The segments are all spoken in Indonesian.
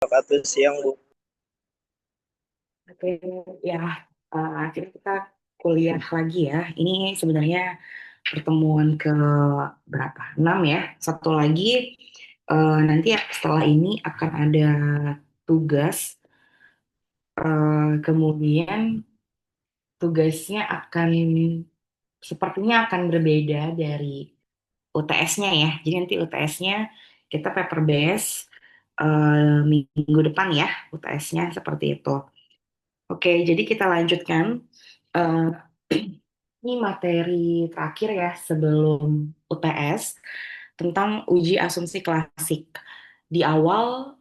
wabarakatuh. Siang, Bu. Oke, ya, akhirnya kita kuliah lagi ya. Ini sebenarnya pertemuan ke berapa? 6 ya. Satu lagi, nanti ya, setelah ini akan ada tugas. Kemudian tugasnya sepertinya akan berbeda dari UTS-nya ya. Jadi nanti UTS-nya kita paper base minggu depan ya, UTS-nya seperti itu. Oke, jadi kita lanjutkan. Eh, ini materi terakhir ya sebelum UTS tentang uji asumsi klasik. Di awal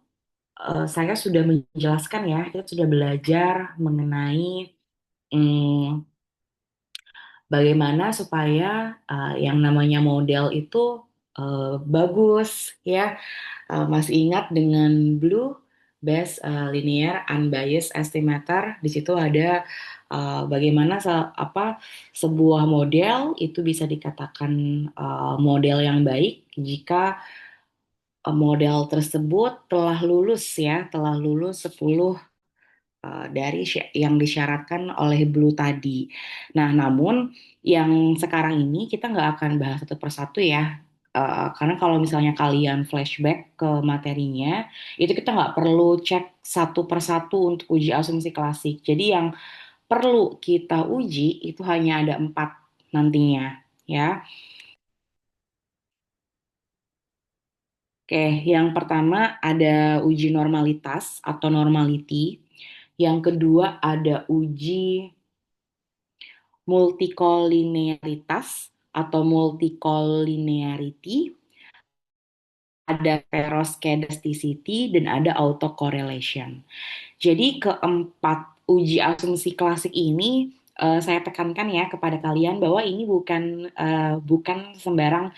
saya sudah menjelaskan ya, kita sudah belajar mengenai hmm, bagaimana supaya yang namanya model itu bagus ya. Masih ingat dengan Blue Best Linear Unbiased Estimator? Di situ ada bagaimana sebuah model itu bisa dikatakan model yang baik jika model tersebut telah lulus 10 dari yang disyaratkan oleh Blue tadi. Nah, namun yang sekarang ini kita nggak akan bahas satu persatu ya. Karena kalau misalnya kalian flashback ke materinya, itu kita nggak perlu cek satu persatu untuk uji asumsi klasik. Jadi yang perlu kita uji itu hanya ada 4 nantinya, ya. Oke, yang pertama ada uji normalitas atau normality. Yang kedua ada uji multikolinearitas atau multikolinearity, ada perovskidasticity, dan ada autocorrelation. Jadi keempat uji asumsi klasik ini saya tekankan ya kepada kalian bahwa ini bukan sembarang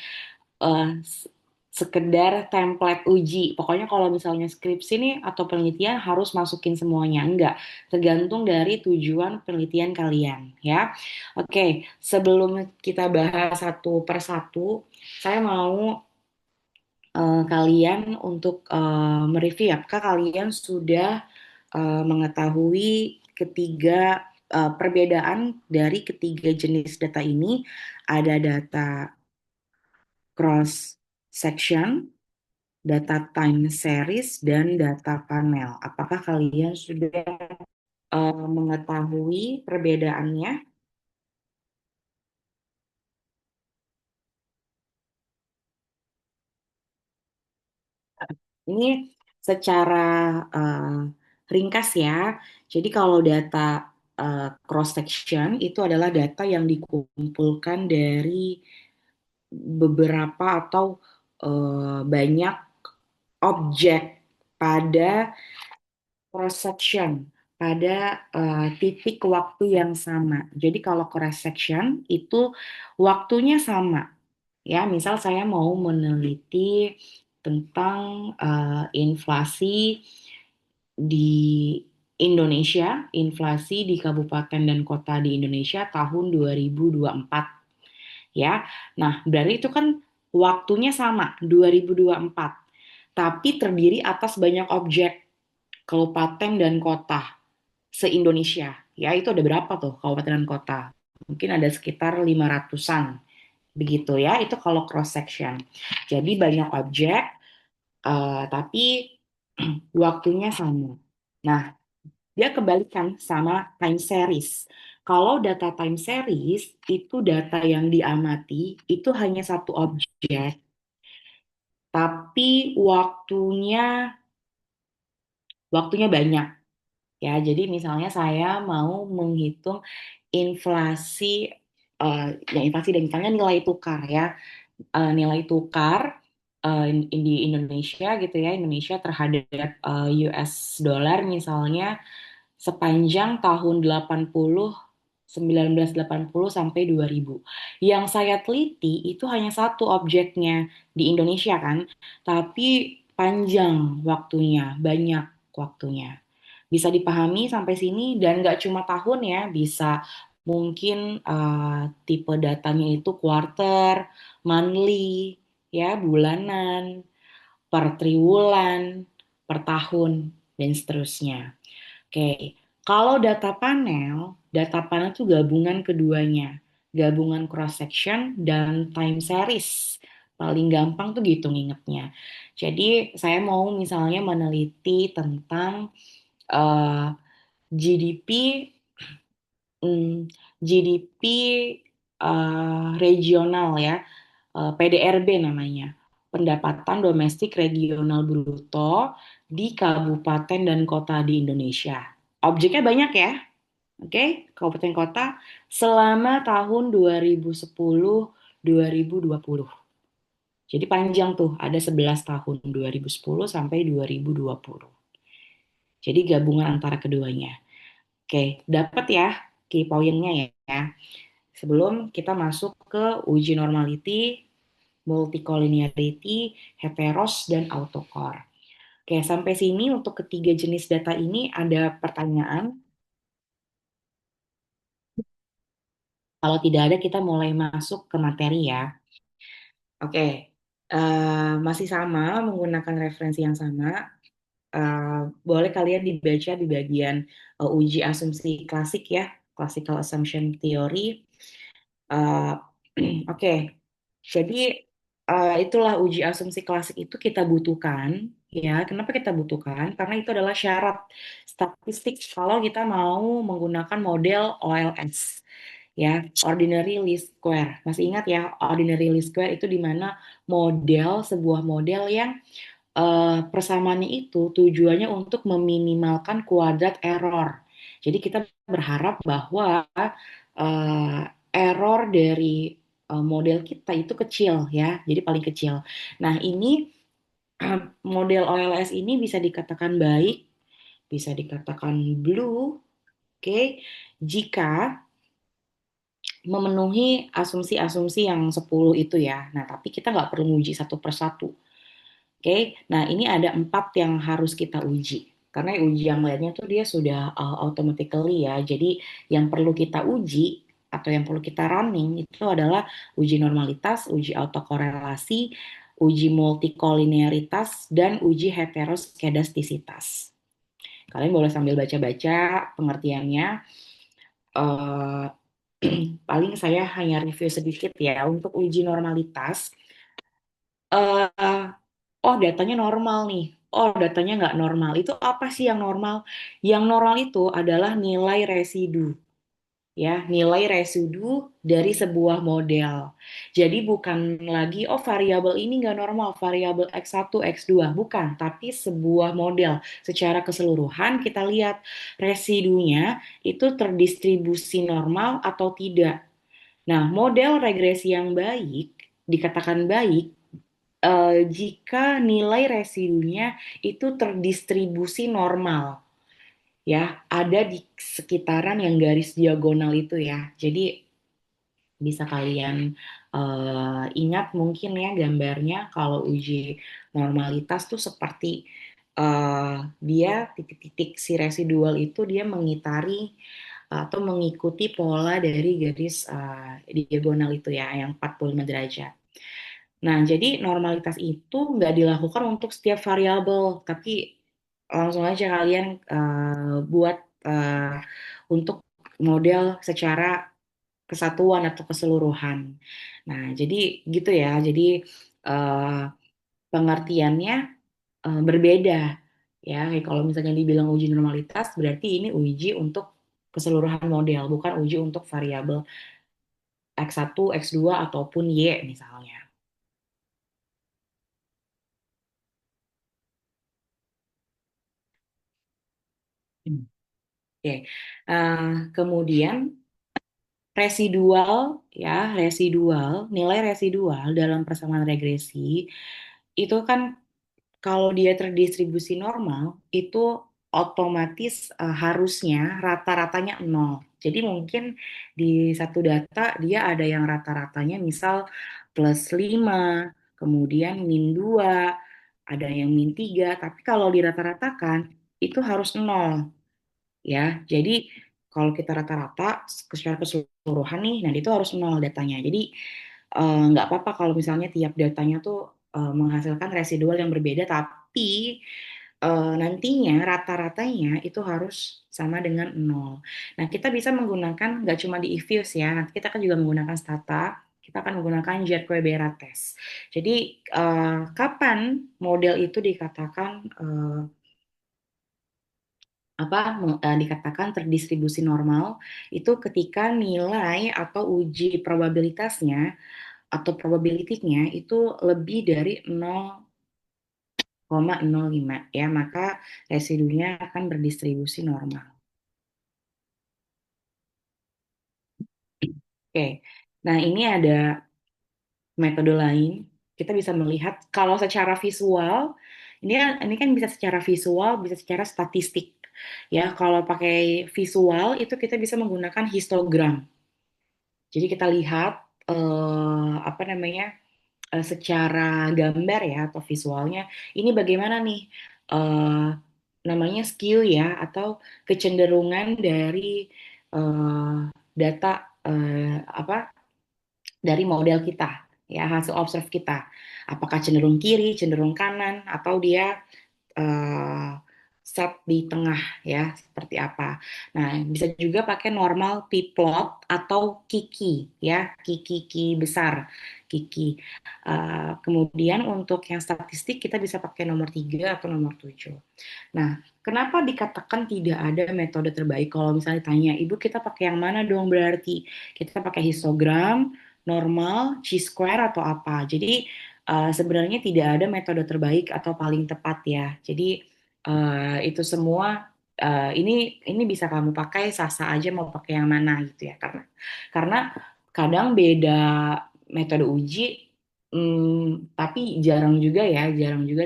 sekedar template uji. Pokoknya kalau misalnya skripsi nih atau penelitian harus masukin semuanya. Enggak, tergantung dari tujuan penelitian kalian ya. Oke, sebelum kita bahas satu persatu, saya mau kalian untuk mereview. Apakah kalian sudah mengetahui ketiga perbedaan dari ketiga jenis data ini? Ada data cross section, data time series, dan data panel. Apakah kalian sudah mengetahui perbedaannya? Ini secara eh, ringkas ya. Jadi kalau data cross section itu adalah data yang dikumpulkan dari beberapa atau banyak objek pada cross section, pada titik waktu yang sama. Jadi kalau cross section itu waktunya sama. Ya, misal saya mau meneliti tentang inflasi di Indonesia, inflasi di kabupaten dan kota di Indonesia tahun 2024 ya. Nah, berarti itu kan waktunya sama, 2024. Tapi terdiri atas banyak objek kabupaten dan kota se-Indonesia. Ya, itu ada berapa tuh kabupaten dan kota? Mungkin ada sekitar 500-an. Begitu ya, itu kalau cross section. Jadi banyak objek, tapi waktunya sama. Nah, dia kebalikan sama time series. Kalau data time series, itu data yang diamati, itu hanya satu objek, tapi waktunya banyak. Ya, jadi misalnya saya mau menghitung inflasi, eh, inflasi dan misalnya nilai tukar ya. Nilai tukar di Indonesia gitu ya, Indonesia terhadap US dollar misalnya sepanjang tahun 1980 sampai 2000. Yang saya teliti itu hanya satu objeknya di Indonesia kan, tapi panjang waktunya, banyak waktunya. Bisa dipahami sampai sini dan nggak cuma tahun ya, bisa mungkin tipe datanya itu quarter, monthly, ya bulanan, per triwulan, per tahun. dan seterusnya. Oke, kalau data panel itu gabungan keduanya, gabungan cross section dan time series. Paling gampang tuh gitu ngingetnya. Jadi saya mau misalnya meneliti tentang eh, GDP, GDP regional ya, PDRB namanya, pendapatan domestik regional bruto di kabupaten dan kota di Indonesia. Objeknya banyak ya, oke, kabupaten kota selama tahun 2010-2020. Jadi panjang tuh, ada 11 tahun, 2010 sampai 2020. Jadi gabungan antara keduanya. Oke, dapat ya key pointnya ya. Sebelum kita masuk ke uji normality, multicollinearity, heteros, dan autocore. Oke, sampai sini untuk ketiga jenis data ini ada pertanyaan. Kalau tidak ada, kita mulai masuk ke materi ya. Oke, masih sama, menggunakan referensi yang sama. Boleh kalian dibaca di bagian uji asumsi klasik ya, classical assumption theory. Uh, Oke, jadi itulah uji asumsi klasik itu kita butuhkan, ya. Kenapa kita butuhkan? Karena itu adalah syarat statistik kalau kita mau menggunakan model OLS, ya, ordinary least square. Masih ingat ya, ordinary least square itu di mana sebuah model yang persamaannya itu tujuannya untuk meminimalkan kuadrat error. Jadi kita berharap bahwa eh, error dari model kita itu kecil ya, jadi paling kecil. Nah ini model OLS ini bisa dikatakan baik, bisa dikatakan blue, oke, jika memenuhi asumsi-asumsi yang 10 itu ya. Nah tapi kita nggak perlu uji satu persatu. Oke, nah ini ada 4 yang harus kita uji. Karena uji yang lainnya tuh dia sudah automatically ya. Jadi yang perlu kita uji atau yang perlu kita running itu adalah uji normalitas, uji autokorelasi, uji multikolinearitas, dan uji heteroskedastisitas. Kalian boleh sambil baca-baca pengertiannya. Eh, paling saya hanya review sedikit ya. Untuk uji normalitas, eh, oh datanya normal nih, oh datanya nggak normal. Itu apa sih yang normal? Yang normal itu adalah nilai residu, ya, nilai residu dari sebuah model. Jadi bukan lagi, oh variabel ini nggak normal, variabel X1, X2. Bukan, tapi sebuah model. Secara keseluruhan kita lihat residunya itu terdistribusi normal atau tidak. Nah, model regresi yang baik, dikatakan baik, jika nilai residunya itu terdistribusi normal, ya, ada di sekitaran yang garis diagonal itu ya. Jadi bisa kalian ingat mungkin ya gambarnya kalau uji normalitas tuh seperti eh, dia titik-titik si residual itu dia mengitari atau mengikuti pola dari garis diagonal itu ya yang 45 derajat. Nah, jadi normalitas itu nggak dilakukan untuk setiap variabel, tapi langsung aja kalian buat untuk model secara kesatuan atau keseluruhan. Nah, jadi gitu ya. Jadi eh, pengertiannya berbeda ya. Kayak kalau misalnya dibilang uji normalitas, berarti ini uji untuk keseluruhan model, bukan uji untuk variabel X1, X2 ataupun Y misalnya. Oke. Eh, kemudian residual ya, nilai residual dalam persamaan regresi itu kan kalau dia terdistribusi normal itu otomatis harusnya rata-ratanya nol. Jadi mungkin di satu data dia ada yang rata-ratanya misal plus 5, kemudian min 2, ada yang min 3, tapi kalau dirata-ratakan itu harus nol. Ya, jadi kalau kita rata-rata secara keseluruhan nih, nah itu harus nol datanya. Jadi nggak apa-apa kalau misalnya tiap datanya tuh menghasilkan residual yang berbeda, tapi nantinya rata-ratanya itu harus sama dengan nol. Nah, kita bisa menggunakan nggak cuma di Evius ya, nanti kita kan juga menggunakan Stata, kita akan menggunakan Jerquebera test. Jadi, kapan model itu dikatakan dikatakan terdistribusi normal itu ketika nilai atau uji probabilitasnya atau probability-nya itu lebih dari 0,05 ya, maka residunya akan berdistribusi normal. Oke. Nah, ini ada metode lain. Kita bisa melihat kalau secara visual, ini kan bisa secara visual, bisa secara statistik. Ya, kalau pakai visual itu kita bisa menggunakan histogram. Jadi kita lihat apa namanya secara gambar ya atau visualnya ini bagaimana nih eh, namanya skew ya atau kecenderungan dari eh, data apa dari model kita ya hasil observe kita apakah cenderung kiri cenderung kanan atau dia eh, set di tengah ya seperti apa. Nah, bisa juga pakai normal p-plot atau kiki ya, kiki besar, kiki. Kemudian untuk yang statistik kita bisa pakai nomor 3 atau nomor 7. Nah, kenapa dikatakan tidak ada metode terbaik? Kalau misalnya tanya, Ibu kita pakai yang mana dong berarti? Kita pakai histogram, normal, chi-square atau apa? Jadi sebenarnya tidak ada metode terbaik atau paling tepat ya. Jadi itu semua ini bisa kamu pakai sah-sah aja mau pakai yang mana gitu ya karena kadang beda metode uji tapi jarang juga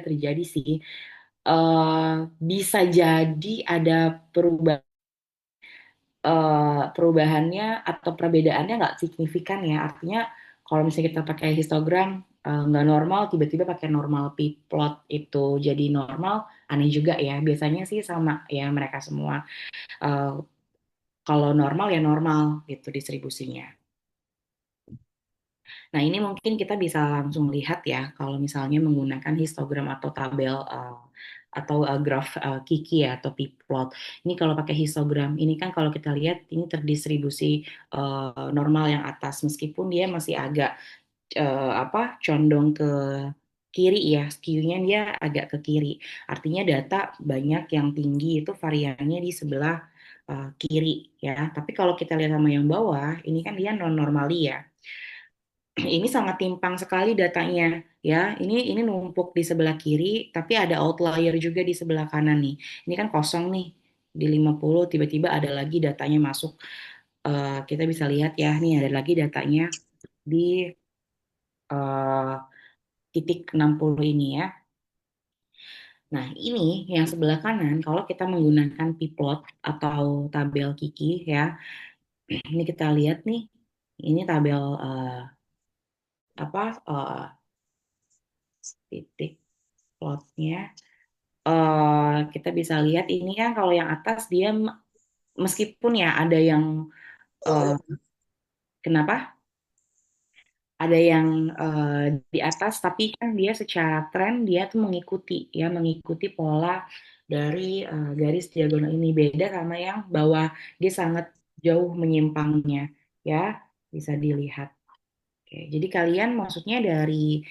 terjadi sih. Bisa jadi ada perubahan perubahannya atau perbedaannya nggak signifikan ya. Artinya kalau misalnya kita pakai histogram nggak normal, tiba-tiba pakai normal p-plot itu jadi normal, aneh juga ya. Biasanya sih sama ya mereka semua. Eh, Kalau normal ya normal gitu distribusinya. Nah, ini mungkin kita bisa langsung lihat ya, kalau misalnya menggunakan histogram atau tabel atau graf Kiki ya, atau p-plot. Ini kalau pakai histogram, ini kan kalau kita lihat ini terdistribusi normal yang atas, meskipun dia masih agak condong ke kiri ya, skew-nya dia agak ke kiri. Artinya data banyak yang tinggi itu variannya di sebelah kiri ya. Tapi kalau kita lihat sama yang bawah, ini kan dia non normali ya. Ini sangat timpang sekali datanya ya. Ini numpuk di sebelah kiri, tapi ada outlier juga di sebelah kanan nih. Ini kan kosong nih di 50 tiba-tiba ada lagi datanya masuk. Kita bisa lihat ya, nih ada lagi datanya di eh, titik 60 ini ya. Nah, ini yang sebelah kanan kalau kita menggunakan p-plot atau tabel Kiki ya. Ini kita lihat nih. Ini tabel apa titik plotnya. Kita bisa lihat ini kan kalau yang atas dia meskipun ya ada yang eh, kenapa ada yang di atas tapi kan dia secara tren dia tuh mengikuti pola dari garis diagonal ini beda sama yang bawah dia sangat jauh menyimpangnya ya bisa dilihat. Oke, jadi kalian maksudnya dari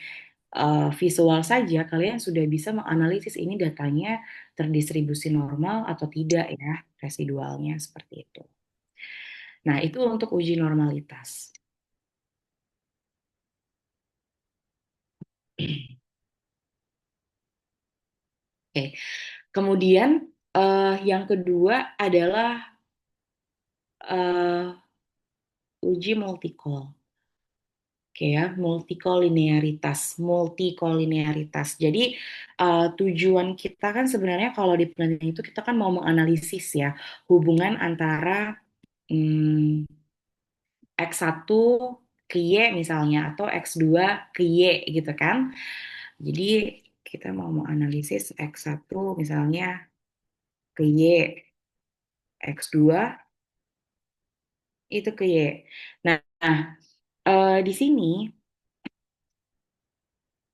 visual saja kalian sudah bisa menganalisis ini datanya terdistribusi normal atau tidak ya, residualnya seperti itu. Nah, itu untuk uji normalitas. Oke, kemudian yang kedua adalah eh, uji multikol. Oke ya, multikolinearitas. Jadi tujuan kita kan sebenarnya kalau di penelitian itu kita kan mau menganalisis ya hubungan antara hmm, X1 ke Y misalnya atau X2 ke Y gitu kan. Jadi kita mau menganalisis X1 misalnya ke Y, X2 itu ke Y. Nah, di sini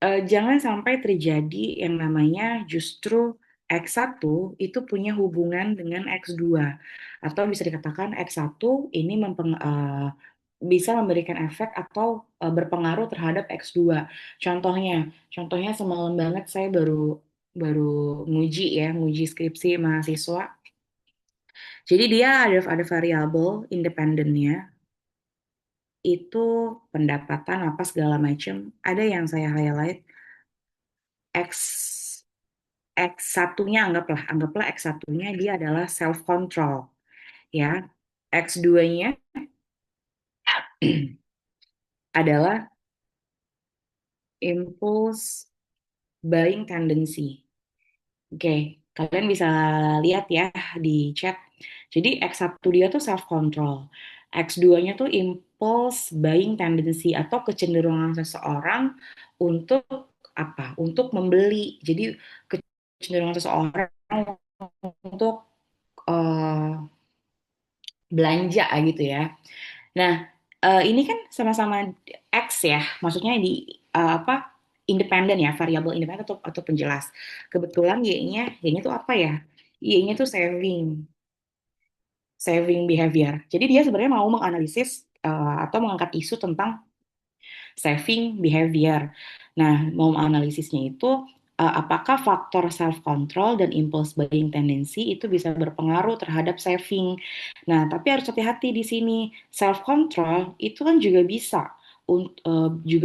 jangan sampai terjadi yang namanya justru X1 itu punya hubungan dengan X2 atau bisa dikatakan X1 ini bisa memberikan efek atau berpengaruh terhadap X2. Contohnya semalam banget saya baru baru nguji skripsi mahasiswa. Jadi dia ada variabel independennya itu pendapatan apa segala macam. Ada yang saya highlight X X satunya anggaplah X satunya dia adalah self control ya. X 2-nya adalah impulse buying tendency. Oke, kalian bisa lihat ya di chat. Jadi X1 dia tuh self control. X2-nya tuh impulse buying tendency atau kecenderungan seseorang untuk apa? Untuk membeli. Jadi kecenderungan seseorang untuk eh, belanja gitu ya. Nah, ini kan sama-sama X ya, maksudnya di apa? Independen ya, variabel independen atau penjelas. Kebetulan Y-nya tuh apa ya? Y-nya tuh saving behavior. Jadi dia sebenarnya mau menganalisis atau mengangkat isu tentang saving behavior. Nah, mau analisisnya itu apakah faktor self control dan impulse buying tendency itu bisa berpengaruh terhadap saving. Nah, tapi harus hati-hati di sini. Self control itu kan juga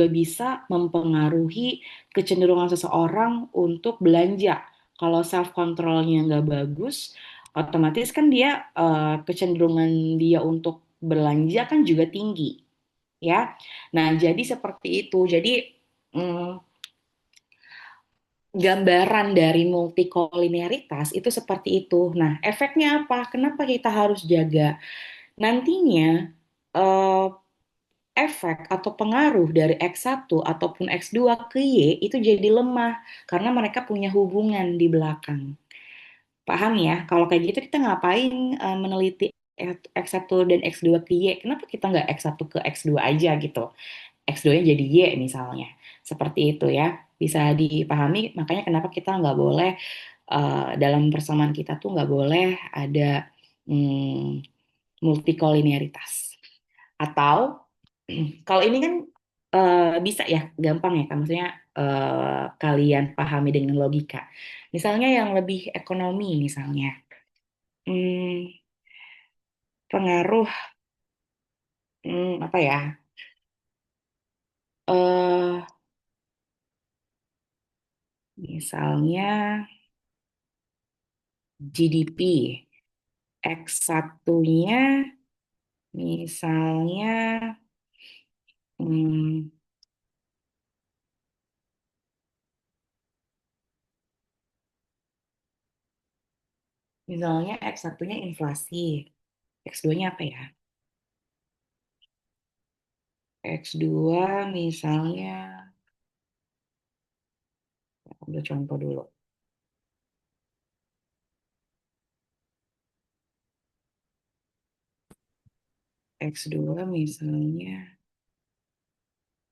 bisa mempengaruhi kecenderungan seseorang untuk belanja. Kalau self controlnya nggak bagus, otomatis kan dia kecenderungan dia untuk belanja kan juga tinggi ya. Nah, jadi seperti itu. Jadi mm, gambaran dari multikolineritas itu seperti itu. Nah, efeknya apa? Kenapa kita harus jaga? Nantinya eh, efek atau pengaruh dari X1 ataupun X2 ke Y itu jadi lemah karena mereka punya hubungan di belakang. Paham ya? Kalau kayak gitu kita ngapain meneliti X1 dan X2 ke Y? Kenapa kita nggak X1 ke X2 aja gitu? X2-nya jadi Y misalnya. Seperti itu ya. Bisa dipahami, makanya kenapa kita nggak boleh dalam persamaan kita tuh nggak boleh ada multikolineritas. Atau kalau ini kan bisa ya, gampang ya, kan? Maksudnya kalian pahami dengan logika. Misalnya yang lebih ekonomi misalnya. Hmm, pengaruh apa ya? eh Misalnya GDP. X satunya misalnya hmm, misalnya X satunya inflasi, X 2-nya apa ya? X 2 misalnya, ambil contoh dulu. X 2 misalnya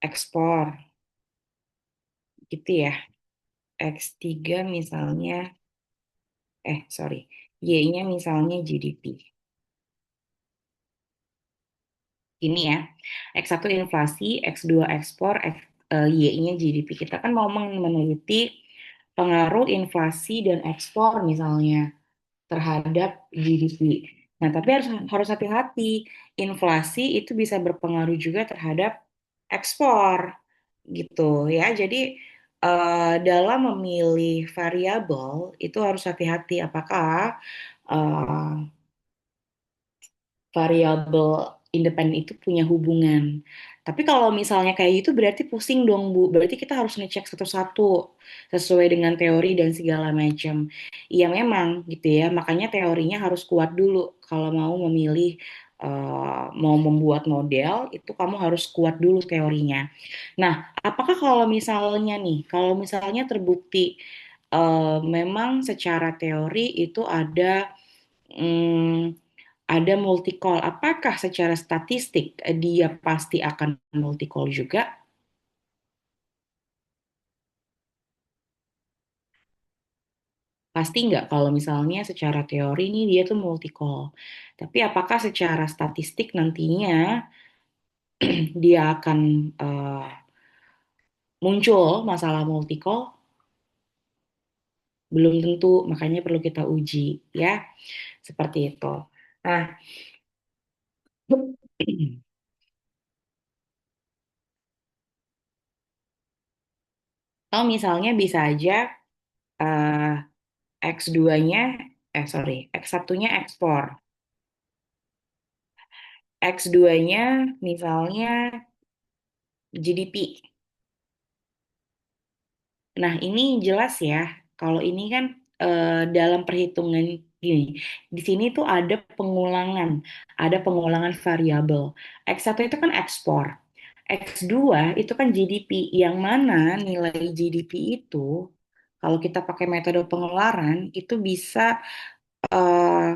ekspor gitu ya. X 3 misalnya, sorry, Y-nya misalnya GDP. Ini ya, X1 inflasi, X2 ekspor, Y-nya GDP. Kita kan mau meneliti pengaruh inflasi dan ekspor misalnya terhadap GDP. Nah, tapi harus hati-hati. Inflasi itu bisa berpengaruh juga terhadap ekspor gitu ya. Jadi dalam memilih variabel itu harus hati-hati apakah eh, variabel independen itu punya hubungan. Tapi kalau misalnya kayak gitu berarti pusing dong Bu. Berarti kita harus ngecek satu-satu sesuai dengan teori dan segala macam. Iya memang gitu ya. Makanya teorinya harus kuat dulu kalau mau memilih mau membuat model itu kamu harus kuat dulu teorinya. Nah, apakah kalau misalnya terbukti memang secara teori itu hmm, ada multi-call. Apakah secara statistik dia pasti akan multi-call juga? Pasti nggak kalau misalnya secara teori ini dia tuh multi-call. Tapi apakah secara statistik nantinya dia akan muncul masalah multi-call? Belum tentu, makanya perlu kita uji ya, seperti itu. Nah, atau misalnya bisa aja X2-nya, sorry, X1-nya ekspor. X2-nya misalnya GDP. Nah, ini jelas ya, kalau ini kan dalam perhitungan gini, di sini tuh ada pengulangan variabel. X1 itu kan ekspor, X2 itu kan GDP, yang mana nilai GDP itu, kalau kita pakai metode pengeluaran, itu eh,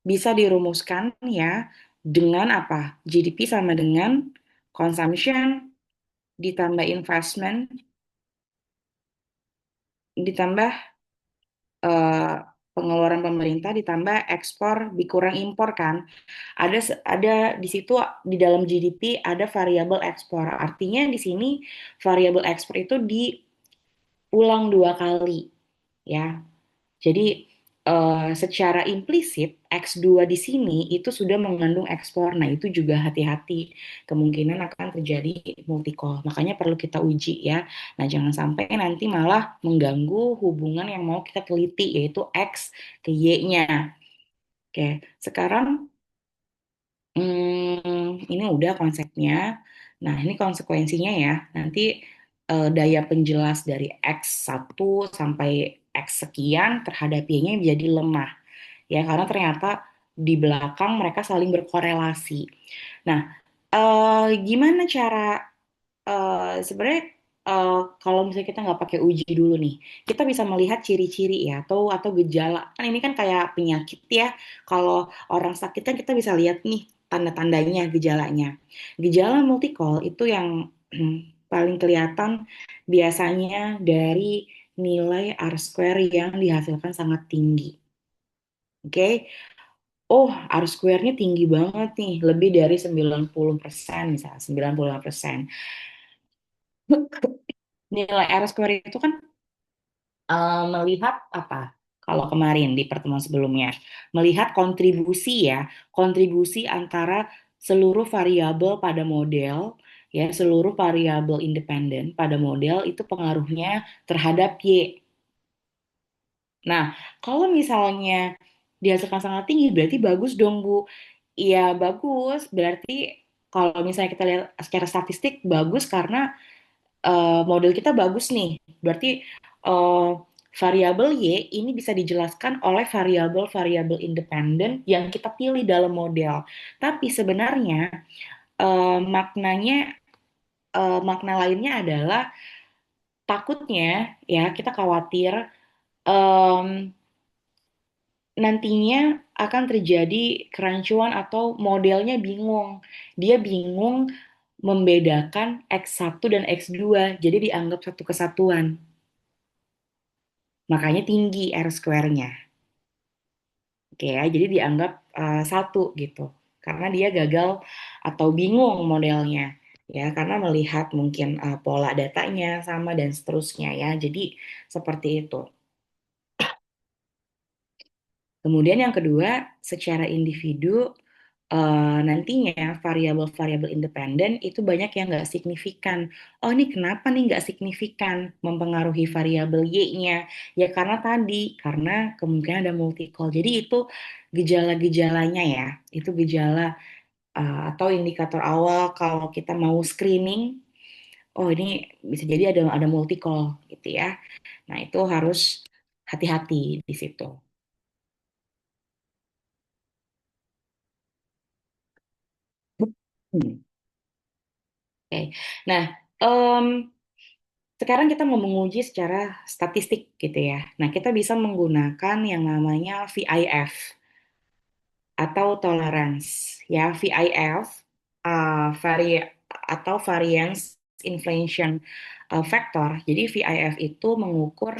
bisa dirumuskan ya dengan apa? GDP sama dengan consumption ditambah investment ditambah eh, pengeluaran pemerintah ditambah ekspor dikurang impor kan. Ada di situ di dalam GDP ada variabel ekspor. Artinya di sini variabel ekspor itu diulang dua kali ya. Jadi secara implisit X2 di sini itu sudah mengandung ekspor. Nah, itu juga hati-hati kemungkinan akan terjadi multi-call. Makanya perlu kita uji ya. Nah, jangan sampai nanti malah mengganggu hubungan yang mau kita teliti yaitu X ke Y-nya. Oke, sekarang ini udah konsepnya. Nah, ini konsekuensinya ya. Nanti daya penjelas dari X1 sampai X sekian terhadap Y-nya menjadi lemah. Ya, karena ternyata di belakang mereka saling berkorelasi. Nah, gimana cara sebenarnya kalau misalnya kita nggak pakai uji dulu nih, kita bisa melihat ciri-ciri ya atau gejala. Kan ini kan kayak penyakit ya. Kalau orang sakit kan kita bisa lihat nih tanda-tandanya, gejalanya. Gejala multicol itu yang paling kelihatan biasanya dari nilai R square yang dihasilkan sangat tinggi. Oke. Oh, R square-nya tinggi banget nih, lebih dari 90% misalnya, 95%. Nilai R square itu kan melihat apa? Kalau kemarin di pertemuan sebelumnya, melihat kontribusi ya, kontribusi antara seluruh variabel pada model, ya, seluruh variabel independen pada model itu pengaruhnya terhadap Y. Nah, kalau misalnya dihasilkan sangat tinggi, berarti bagus dong, Bu. Iya, bagus. Berarti kalau misalnya kita lihat secara statistik, bagus karena model kita bagus nih. Berarti eh, variabel Y ini bisa dijelaskan oleh variabel-variabel independen yang kita pilih dalam model. Tapi sebenarnya maknanya makna lainnya adalah takutnya ya kita khawatir em, nantinya akan terjadi kerancuan atau modelnya bingung. Dia bingung membedakan X1 dan X2, jadi dianggap satu kesatuan. Makanya tinggi R square-nya. Oke ya, jadi dianggap satu gitu. Karena dia gagal atau bingung modelnya. Ya, karena melihat mungkin pola datanya sama dan seterusnya ya. Jadi seperti itu. Kemudian yang kedua, secara individu nantinya variabel-variabel independen itu banyak yang nggak signifikan. Oh, ini kenapa nih nggak signifikan mempengaruhi variabel Y-nya? Ya karena tadi, karena kemungkinan ada multi-call. Jadi itu gejala-gejalanya ya. Itu gejala atau indikator awal kalau kita mau screening. Oh, ini bisa jadi ada multi-call gitu ya. Nah, itu harus hati-hati di situ. Hmm. Oke. Nah, em, sekarang kita mau menguji secara statistik gitu ya. Nah, kita bisa menggunakan yang namanya VIF atau tolerance. Ya, VIF atau variance inflation factor. Jadi VIF itu mengukur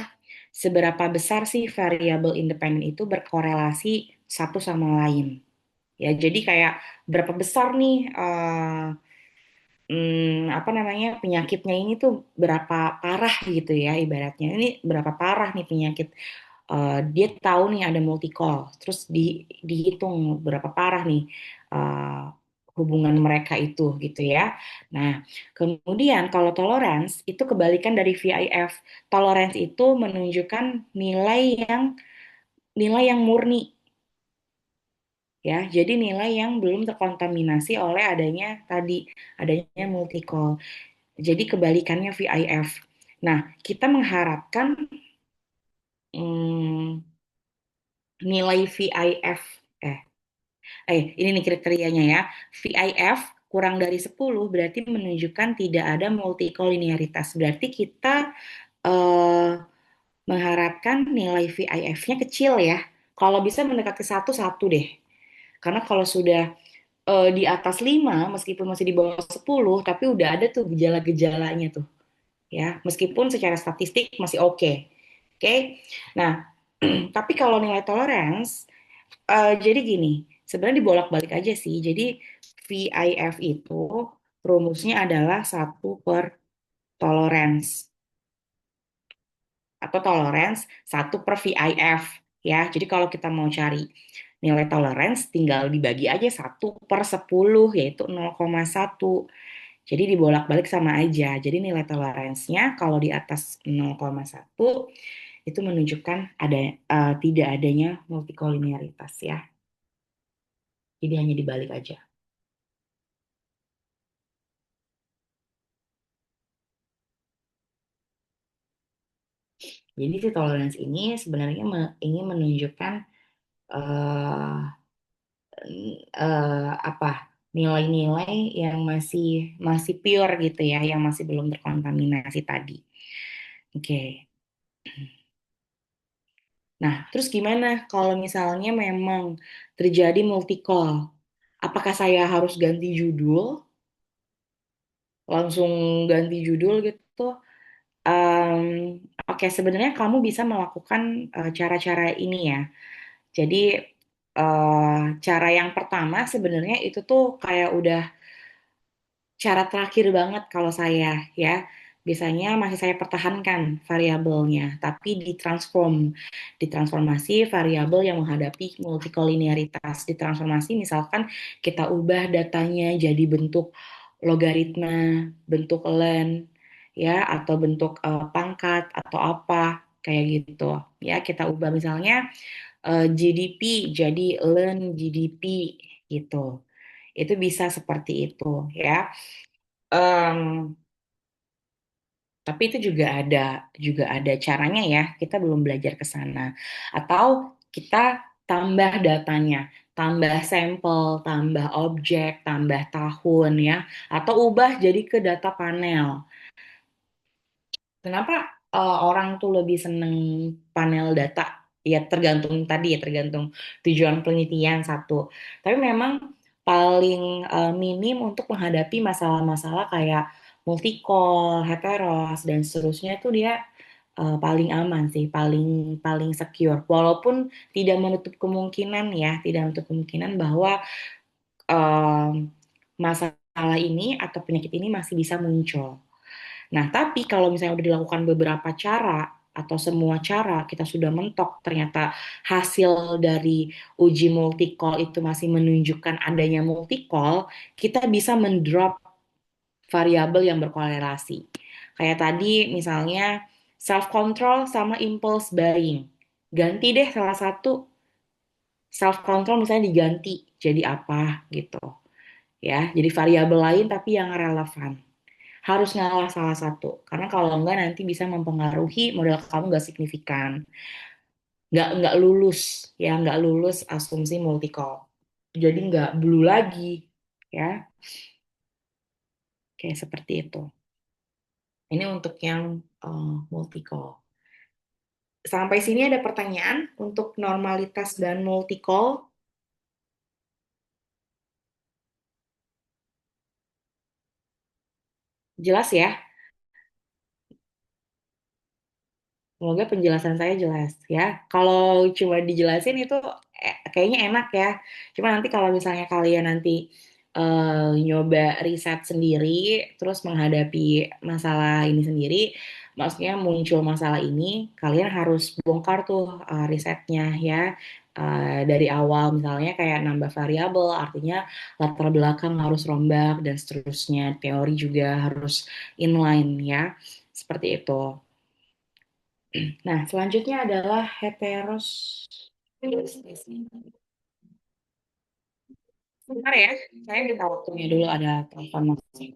seberapa besar sih variabel independen itu berkorelasi satu sama lain. Ya, jadi kayak berapa besar nih apa namanya penyakitnya ini tuh berapa parah gitu ya ibaratnya. Ini berapa parah nih penyakit. Dia tahu nih ada multi-call, terus dihitung berapa parah nih hubungan mereka itu gitu ya. Nah, kemudian kalau tolerance itu kebalikan dari VIF. Tolerance itu menunjukkan nilai yang murni ya. Jadi nilai yang belum terkontaminasi oleh adanya multi-call. Jadi kebalikannya VIF. Nah, kita mengharapkan hmm, nilai VIF eh ini nih kriterianya ya. VIF kurang dari 10 berarti menunjukkan tidak ada multikolinearitas. Berarti kita eh, mengharapkan nilai VIF-nya kecil ya. Kalau bisa mendekati satu satu deh. Karena kalau sudah di atas 5 meskipun masih di bawah 10 tapi udah ada tuh gejala-gejalanya tuh. Ya, meskipun secara statistik masih oke. Oke. Nah, tapi kalau nilai tolerance jadi gini, sebenarnya dibolak-balik aja sih. Jadi VIF itu rumusnya adalah satu per tolerance atau tolerance satu per VIF ya. Jadi kalau kita mau cari nilai tolerance tinggal dibagi aja satu per 10 yaitu 0,1. Jadi dibolak-balik sama aja. Jadi nilai toleransinya kalau di atas 0,1 itu menunjukkan tidak adanya multikolinearitas ya. Jadi hanya dibalik aja. Jadi si toleransi ini sebenarnya ingin menunjukkan eh, apa nilai-nilai yang masih masih pure gitu ya, yang masih belum terkontaminasi tadi. Oke. Nah, terus gimana kalau misalnya memang terjadi multi call? Apakah saya harus ganti judul, langsung ganti judul gitu? Em, Oke, sebenarnya kamu bisa melakukan cara-cara ini ya. Jadi cara yang pertama sebenarnya itu tuh kayak udah cara terakhir banget kalau saya ya. Biasanya masih saya pertahankan variabelnya, tapi ditransformasi variabel yang menghadapi multikolinearitas. Ditransformasi misalkan kita ubah datanya jadi bentuk logaritma, bentuk len, ya, atau bentuk pangkat atau apa kayak gitu. Ya, kita ubah misalnya GDP jadi learn GDP gitu. Itu bisa seperti itu ya. Em, tapi itu juga ada caranya ya. Kita belum belajar ke sana. Atau kita tambah datanya, tambah sampel, tambah objek, tambah tahun ya. Atau ubah jadi ke data panel. Kenapa orang tuh lebih seneng panel data? Ya tergantung tadi ya, tergantung tujuan penelitian satu. Tapi memang paling minim untuk menghadapi masalah-masalah kayak multi-call, heteros, dan seterusnya itu dia paling aman sih, paling paling secure. Walaupun tidak menutup kemungkinan ya, tidak menutup kemungkinan bahwa masalah ini atau penyakit ini masih bisa muncul. Nah, tapi kalau misalnya udah dilakukan beberapa cara atau semua cara kita sudah mentok, ternyata hasil dari uji multi-call itu masih menunjukkan adanya multi-call, kita bisa mendrop variabel yang berkorelasi. Kayak tadi misalnya self-control sama impulse buying. Ganti deh salah satu, self-control misalnya diganti jadi apa gitu ya. Jadi variabel lain tapi yang relevan harus ngalah salah satu. Karena kalau enggak nanti bisa mempengaruhi modal kamu nggak signifikan. Nggak lulus, ya nggak lulus asumsi multi-call. Jadi nggak blue lagi, ya. Kayak seperti itu. Ini untuk yang multi-call. Sampai sini ada pertanyaan untuk normalitas dan multi-call. Jelas ya? Semoga penjelasan saya jelas ya. Kalau cuma dijelasin itu kayaknya enak ya. Cuma nanti kalau misalnya kalian nanti nyoba riset sendiri, terus menghadapi masalah ini sendiri, maksudnya muncul masalah ini, kalian harus bongkar tuh risetnya ya. Dari awal misalnya kayak nambah variabel, artinya latar belakang harus rombak dan seterusnya. Teori juga harus inline ya. Seperti itu. Nah, selanjutnya adalah heteros. Sebentar ya, saya minta waktunya dulu ada telepon masuk.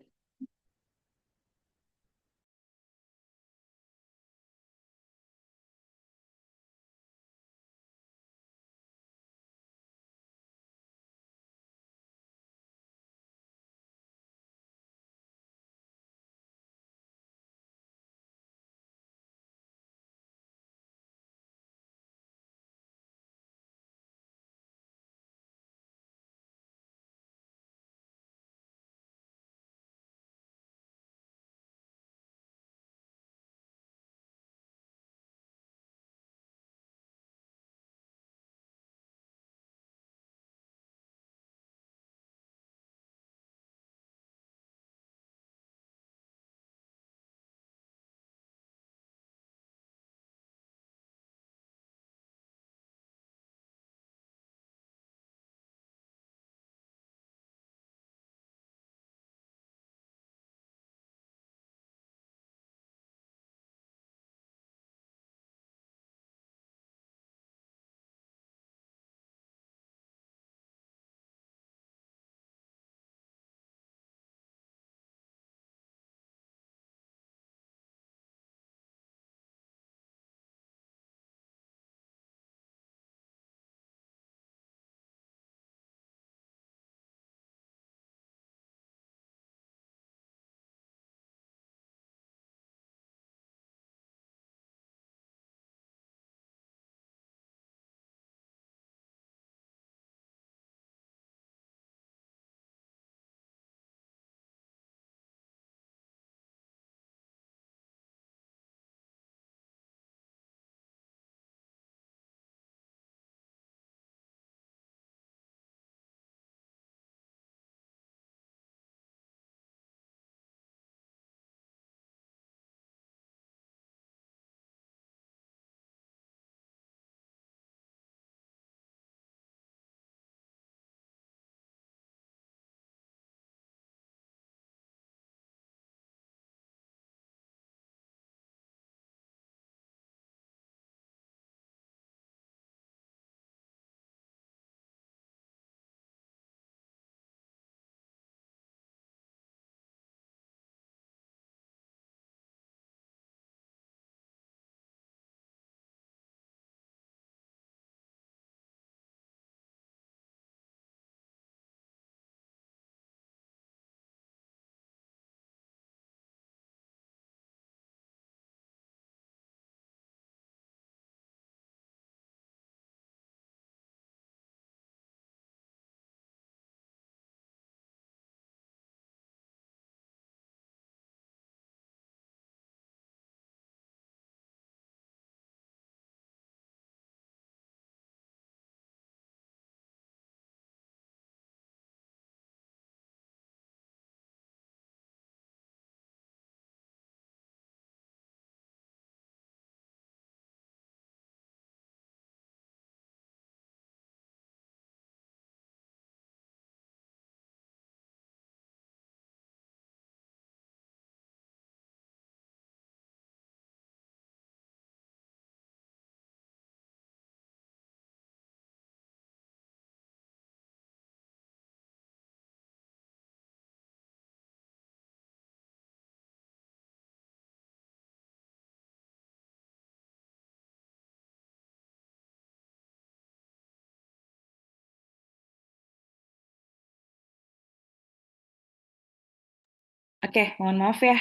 Oke, mohon maaf ya.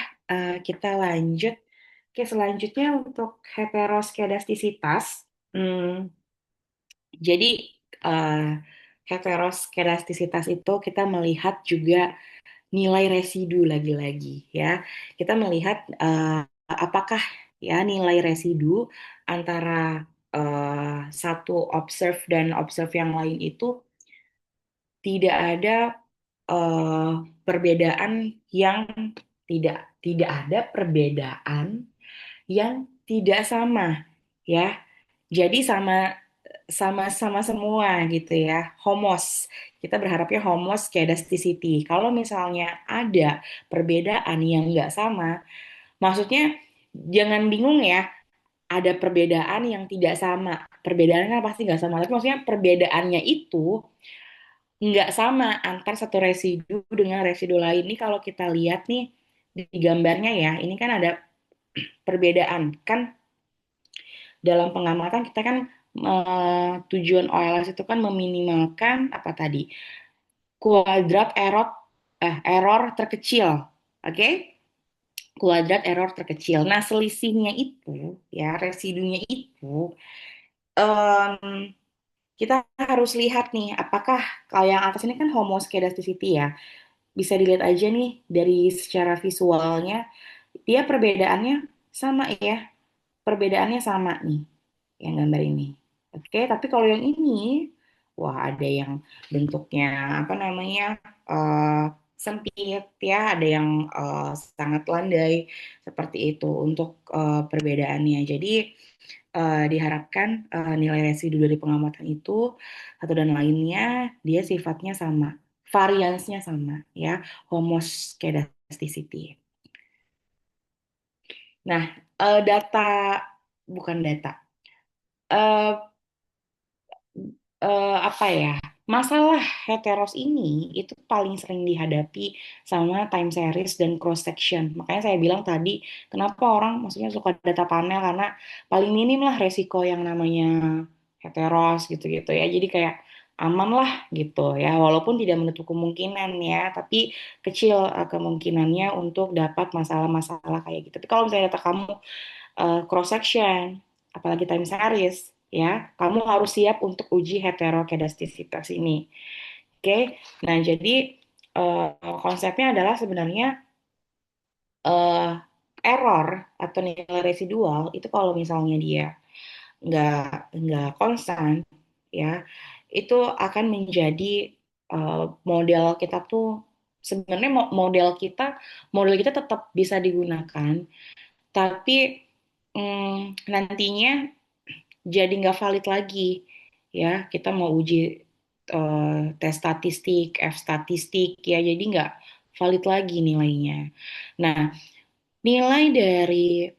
Kita lanjut. Oke, selanjutnya untuk heteroskedastisitas. Hmm, jadi eh, heteroskedastisitas itu kita melihat juga nilai residu lagi-lagi ya. Kita melihat apakah ya nilai residu antara satu observe dan observe yang lain itu tidak ada eh, perbedaan yang tidak ada perbedaan yang tidak sama, ya. Jadi sama semua gitu ya, homos. Kita berharapnya homos skedasticity. Kalau misalnya ada perbedaan yang nggak sama, maksudnya jangan bingung ya, ada perbedaan yang tidak sama. Perbedaan kan pasti nggak sama, tapi maksudnya perbedaannya itu nggak sama antar satu residu dengan residu lain. Ini kalau kita lihat nih di gambarnya ya, ini kan ada perbedaan. Kan dalam pengamatan kita kan tujuan OLS itu kan meminimalkan apa tadi? Kuadrat error terkecil. Oke? Kuadrat error terkecil. Nah, selisihnya itu ya, residunya itu em, kita harus lihat nih, apakah kalau yang atas ini kan homoskedasticity ya. Bisa dilihat aja nih dari secara visualnya, dia perbedaannya sama ya. Perbedaannya sama nih, yang gambar ini. Oke, tapi kalau yang ini, wah ada yang bentuknya apa namanya eh, sempit ya, ada yang sangat landai seperti itu untuk perbedaannya. Jadi diharapkan nilai residu dari pengamatan itu satu dan lainnya dia sifatnya sama, variansnya sama ya, homoskedasticity. Nah, data bukan data. eh Apa ya? Masalah heteros ini itu paling sering dihadapi sama time series dan cross section. Makanya saya bilang tadi, kenapa orang maksudnya suka data panel karena paling minim lah resiko yang namanya heteros gitu-gitu ya. Jadi kayak aman lah gitu ya. Walaupun tidak menutup kemungkinan ya, tapi kecil kemungkinannya untuk dapat masalah-masalah kayak gitu. Tapi kalau misalnya data kamu cross section, apalagi time series, ya, kamu harus siap untuk uji heterokedastisitas ini. Oke, nah jadi konsepnya adalah sebenarnya eh, error atau nilai residual itu kalau misalnya dia nggak nggak konstan, ya, itu akan menjadi model kita tuh sebenarnya model kita tetap bisa digunakan, tapi nantinya jadi nggak valid lagi ya, kita mau uji tes statistik, F statistik ya, jadi nggak valid lagi nilainya. Nah, nilai dari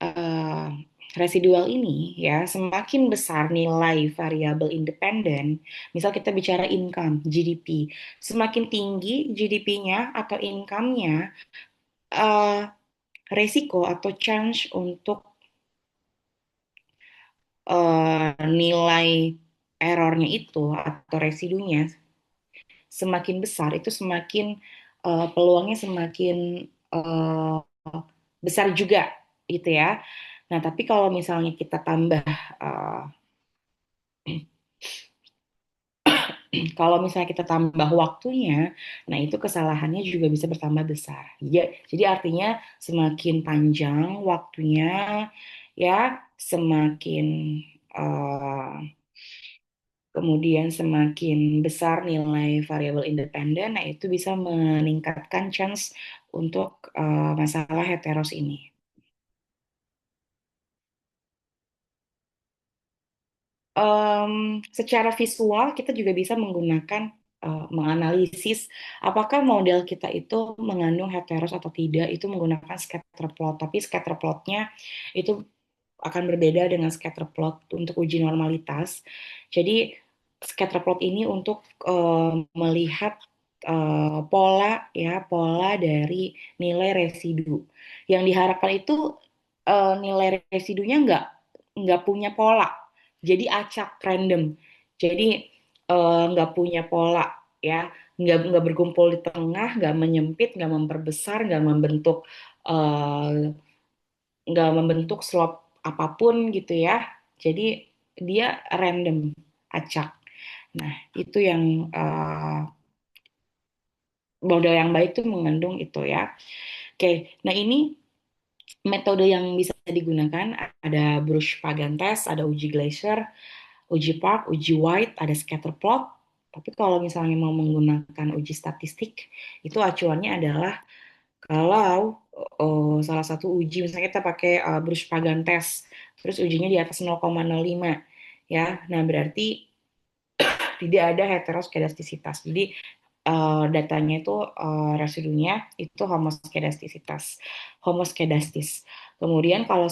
eh, residual ini ya, semakin besar nilai variabel independen, misal kita bicara income, GDP, semakin tinggi GDP-nya atau income-nya, eh, resiko atau chance untuk nilai errornya itu atau residunya semakin besar, itu semakin peluangnya semakin eh, besar juga gitu ya. Nah, tapi kalau misalnya kita tambah eh, kalau misalnya kita tambah waktunya, nah itu kesalahannya juga bisa bertambah besar. Jadi artinya semakin panjang waktunya ya, semakin eh, kemudian semakin besar nilai variabel independen, nah itu bisa meningkatkan chance untuk masalah heteros ini. Secara visual kita juga bisa menggunakan menganalisis apakah model kita itu mengandung heteros atau tidak, itu menggunakan scatter plot. Tapi scatter plotnya itu akan berbeda dengan scatter plot untuk uji normalitas. Jadi scatter plot ini untuk melihat pola dari nilai residu. Yang diharapkan itu nilai residunya nggak punya pola, jadi acak random. Jadi nggak punya pola ya, nggak berkumpul di tengah, nggak menyempit, nggak memperbesar, eh, nggak membentuk slop apapun gitu ya. Jadi dia random, acak. Nah, itu yang model yang baik tuh mengandung itu ya. Oke, nah ini metode yang bisa digunakan ada Bruce Pagantes, ada uji Glaser, uji Park, uji White, ada scatter plot. Tapi kalau misalnya mau menggunakan uji statistik, itu acuannya adalah kalau salah satu uji, misalnya kita pakai Bruce Pagantes, terus ujinya di atas 0,05, ya. Nah, berarti tidak ada heteroskedastisitas. Jadi datanya itu residunya itu homoskedastis. Kemudian kalau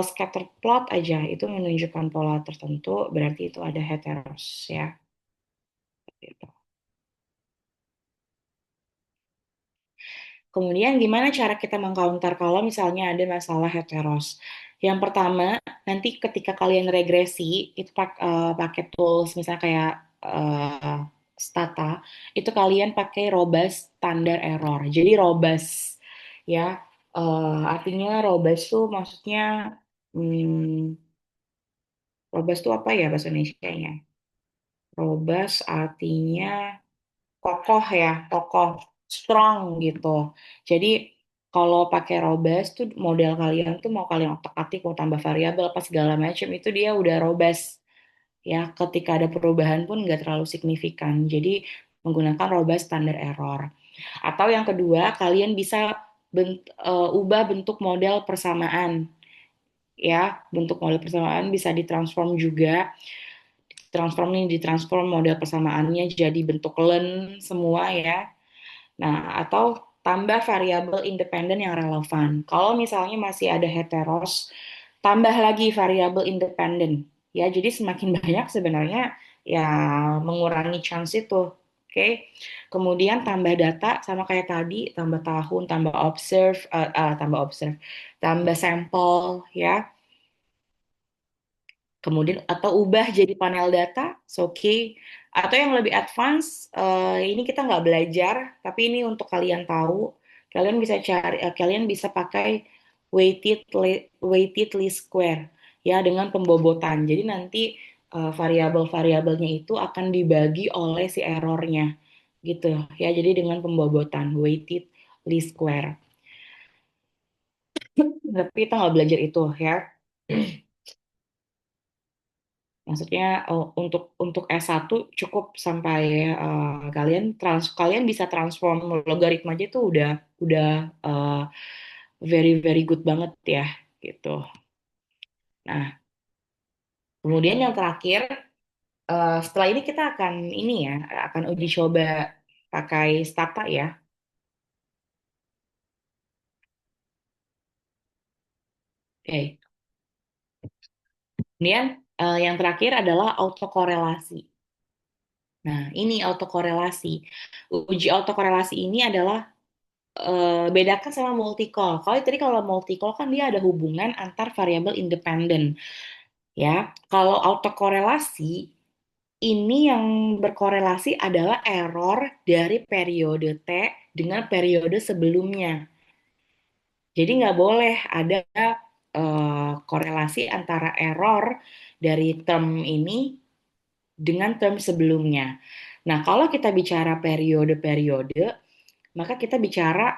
scatter plot aja itu menunjukkan pola tertentu, berarti itu ada heteros ya. Gitu. Kemudian gimana cara kita mengcounter kalau misalnya ada masalah heteros? Yang pertama, nanti ketika kalian regresi, itu pakai tools misalnya kayak Stata, itu kalian pakai robust standard error. Jadi robust ya, artinya robust tuh maksudnya hmm, robust tuh apa ya bahasa Indonesia-nya? Robust artinya kokoh ya, kokoh, strong gitu. Jadi kalau pakai robust tuh model kalian tuh mau kalian otak-atik mau tambah variabel apa segala macam itu dia udah robust ya. Ketika ada perubahan pun nggak terlalu signifikan. Jadi menggunakan robust standard error. Atau yang kedua kalian bisa ubah bentuk model persamaan ya. Bentuk model persamaan bisa ditransform juga. Transform nih ditransform model persamaannya jadi bentuk len semua ya. Nah, atau tambah variabel independen yang relevan. Kalau misalnya masih ada heteros, tambah lagi variabel independen. Ya, jadi semakin banyak sebenarnya ya mengurangi chance itu. Oke. Kemudian tambah data sama kayak tadi, tambah tahun, tambah sampel ya. Kemudian atau ubah jadi panel data, oke. Atau yang lebih advance, ini kita nggak belajar, tapi ini untuk kalian tahu, kalian bisa pakai weighted least square ya dengan pembobotan. Jadi nanti variabel-variabelnya itu akan dibagi oleh si errornya gitu ya. Jadi dengan pembobotan weighted least square. Tapi kita nggak belajar itu ya. Maksudnya untuk S1 cukup sampai kalian bisa transform logaritma aja itu udah uh, very very good banget ya gitu. Nah, kemudian yang terakhir setelah ini kita akan ini ya akan uji coba pakai Stata ya. Oke. Kemudian yang terakhir adalah autokorelasi. Nah, ini autokorelasi. Uji autokorelasi ini adalah bedakan sama multi-call. Kalau multi-call kan dia ada hubungan antar variabel independen, ya. Kalau autokorelasi ini yang berkorelasi adalah error dari periode T dengan periode sebelumnya. Jadi nggak boleh ada korelasi antara error dari term ini dengan term sebelumnya. Nah, kalau kita bicara periode-periode, maka kita bicara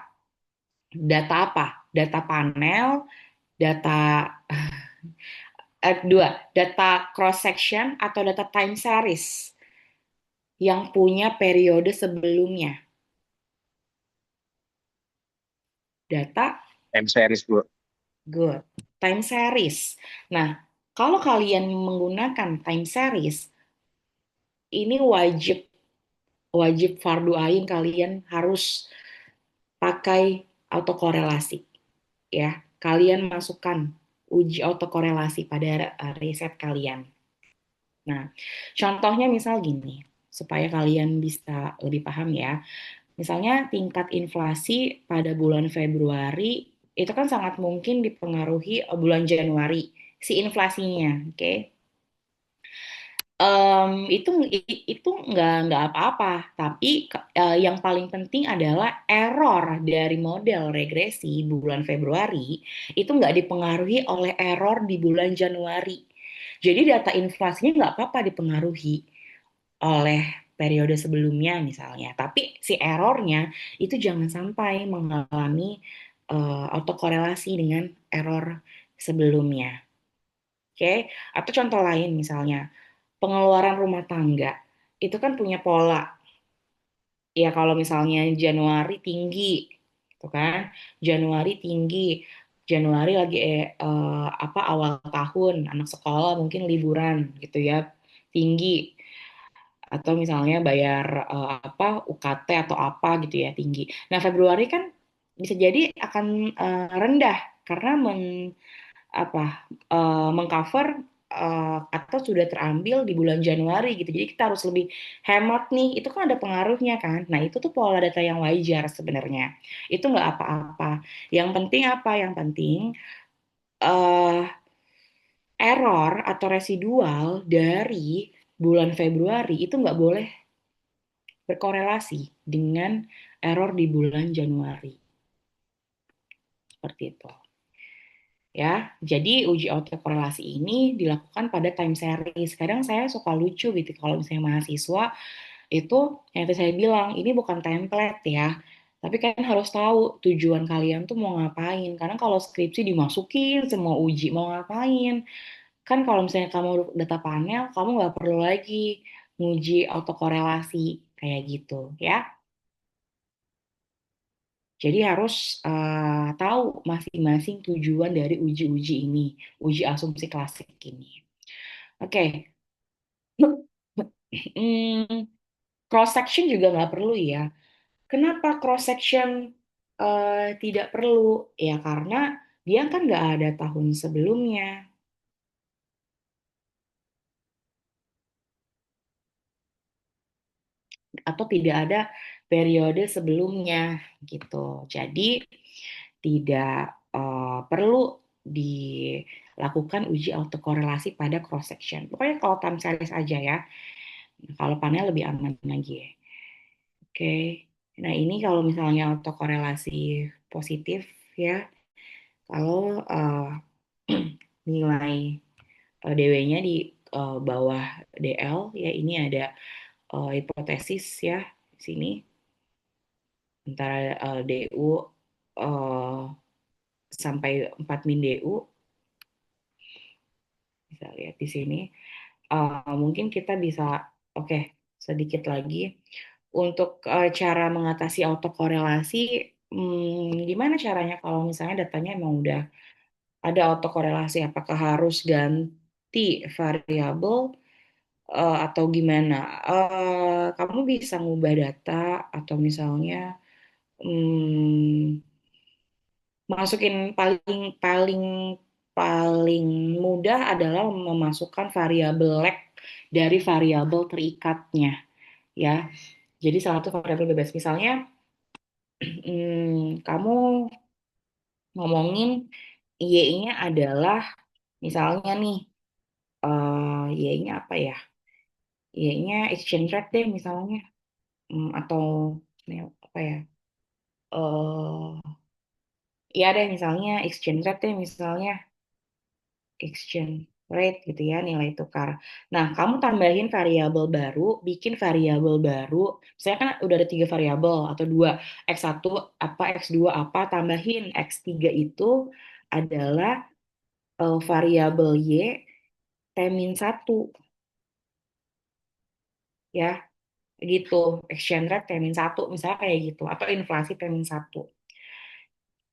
data apa? Data panel, data dua, data cross section atau data time series yang punya periode sebelumnya. Data Time series, Bu. good. Time series. Nah, kalau kalian menggunakan time series, ini wajib wajib fardu ain kalian harus pakai autokorelasi ya. Kalian masukkan uji autokorelasi pada riset kalian. Nah, contohnya misal gini, supaya kalian bisa lebih paham ya. Misalnya tingkat inflasi pada bulan Februari itu kan sangat mungkin dipengaruhi bulan Januari si inflasinya, oke? Itu nggak apa-apa, tapi yang paling penting adalah error dari model regresi bulan Februari itu nggak dipengaruhi oleh error di bulan Januari. Jadi data inflasinya nggak apa-apa dipengaruhi oleh periode sebelumnya misalnya. Tapi si errornya itu jangan sampai mengalami autokorelasi dengan error sebelumnya. Oke, atau contoh lain misalnya pengeluaran rumah tangga itu kan punya pola. Ya kalau misalnya Januari tinggi, gitu kan? Januari tinggi, Januari lagi apa awal tahun, anak sekolah mungkin liburan gitu ya, tinggi. Atau misalnya bayar apa UKT atau apa gitu ya tinggi. Nah Februari kan bisa jadi akan rendah karena apa mengcover atau sudah terambil di bulan Januari gitu. Jadi kita harus lebih hemat nih. Itu kan ada pengaruhnya kan. Nah itu tuh pola data yang wajar sebenarnya. Itu nggak apa-apa. Yang penting apa? Yang penting eh error atau residual dari bulan Februari itu nggak boleh berkorelasi dengan error di bulan Januari. Seperti itu. Ya, jadi uji autokorelasi ini dilakukan pada time series. Kadang saya suka lucu gitu kalau misalnya mahasiswa itu yang tadi saya bilang ini bukan template ya. Tapi kan harus tahu tujuan kalian tuh mau ngapain. Karena kalau skripsi dimasukin semua uji mau ngapain. Kan kalau misalnya kamu data panel, kamu nggak perlu lagi nguji autokorelasi kayak gitu ya. Jadi harus tahu masing-masing tujuan dari uji-uji ini, uji asumsi klasik ini. Oke, Hmm, cross section juga nggak perlu ya. Kenapa cross section tidak perlu? Ya karena dia kan nggak ada tahun sebelumnya atau tidak ada periode sebelumnya gitu. Jadi tidak perlu dilakukan uji autokorelasi pada cross section. Pokoknya kalau time series aja ya. Kalau panel lebih aman lagi ya. Oke. Nah, ini kalau misalnya autokorelasi positif ya, kalau nilai DW-nya di bawah DL ya ini ada hipotesis ya di sini antara DU eh, sampai 4 min DU bisa lihat di sini. Mungkin kita bisa oke sedikit lagi untuk cara mengatasi autokorelasi. Gimana caranya kalau misalnya datanya emang udah ada autokorelasi? Apakah harus ganti variabel atau gimana? Kamu bisa ngubah data atau misalnya hmm, masukin paling paling paling mudah adalah memasukkan variabel lag dari variabel terikatnya ya. Jadi salah satu variabel bebas misalnya kamu ngomongin Y-nya adalah misalnya nih Y-nya apa ya? Y-nya exchange rate deh misalnya. Atau apa ya? Ya deh misalnya exchange rate deh misalnya exchange rate gitu ya nilai tukar. Nah kamu tambahin variabel baru, bikin variabel baru. Saya kan udah ada tiga variabel atau dua x1 apa x2 apa tambahin x3 itu adalah variabel y T-1 ya gitu exchange rate T-1 misalnya kayak gitu atau inflasi T-1.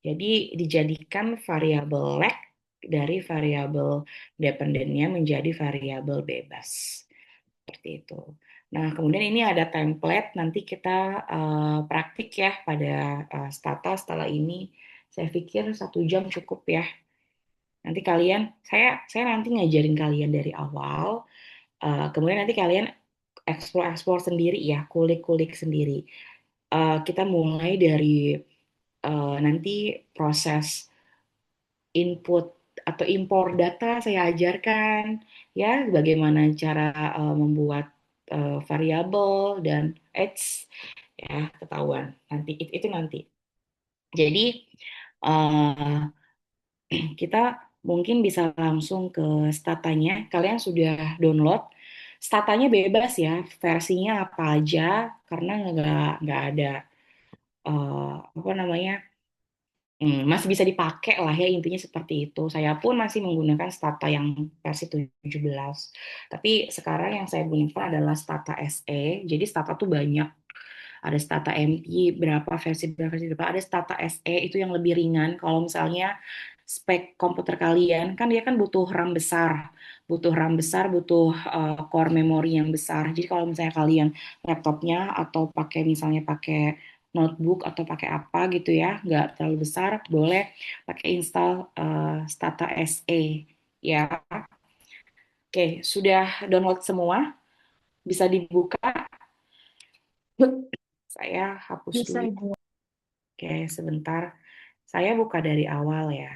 Jadi dijadikan variabel lag dari variabel dependennya menjadi variabel bebas. Seperti itu. Nah, kemudian ini ada template, nanti kita praktik ya pada Stata setelah ini. Saya pikir 1 jam cukup ya. Nanti kalian, saya nanti ngajarin kalian dari awal, kemudian nanti kalian explore-explore sendiri ya, kulik-kulik sendiri. Kita mulai dari nanti proses input atau impor data saya ajarkan ya bagaimana cara membuat variabel dan edge ya ketahuan nanti itu nanti. Jadi uh, kita mungkin bisa langsung ke statanya. Kalian sudah download statanya bebas ya versinya apa aja karena nggak ada apa namanya Masih bisa dipakai lah ya, intinya seperti itu. Saya pun masih menggunakan Stata yang versi 17. Tapi sekarang yang saya gunakan adalah Stata SE. Jadi Stata tuh banyak. Ada Stata MP, berapa versi berapa. Ada Stata SE itu yang lebih ringan. Kalau misalnya spek komputer kalian, kan dia kan butuh RAM besar. Butuh RAM besar, butuh core memory yang besar. Jadi kalau misalnya kalian laptopnya atau misalnya pakai notebook atau pakai apa gitu ya, nggak terlalu besar, boleh pakai install Stata SE ya. Oke, sudah download semua, bisa dibuka. Saya hapus Bisa, dulu. Ibu. Oke, sebentar. Saya buka dari awal ya.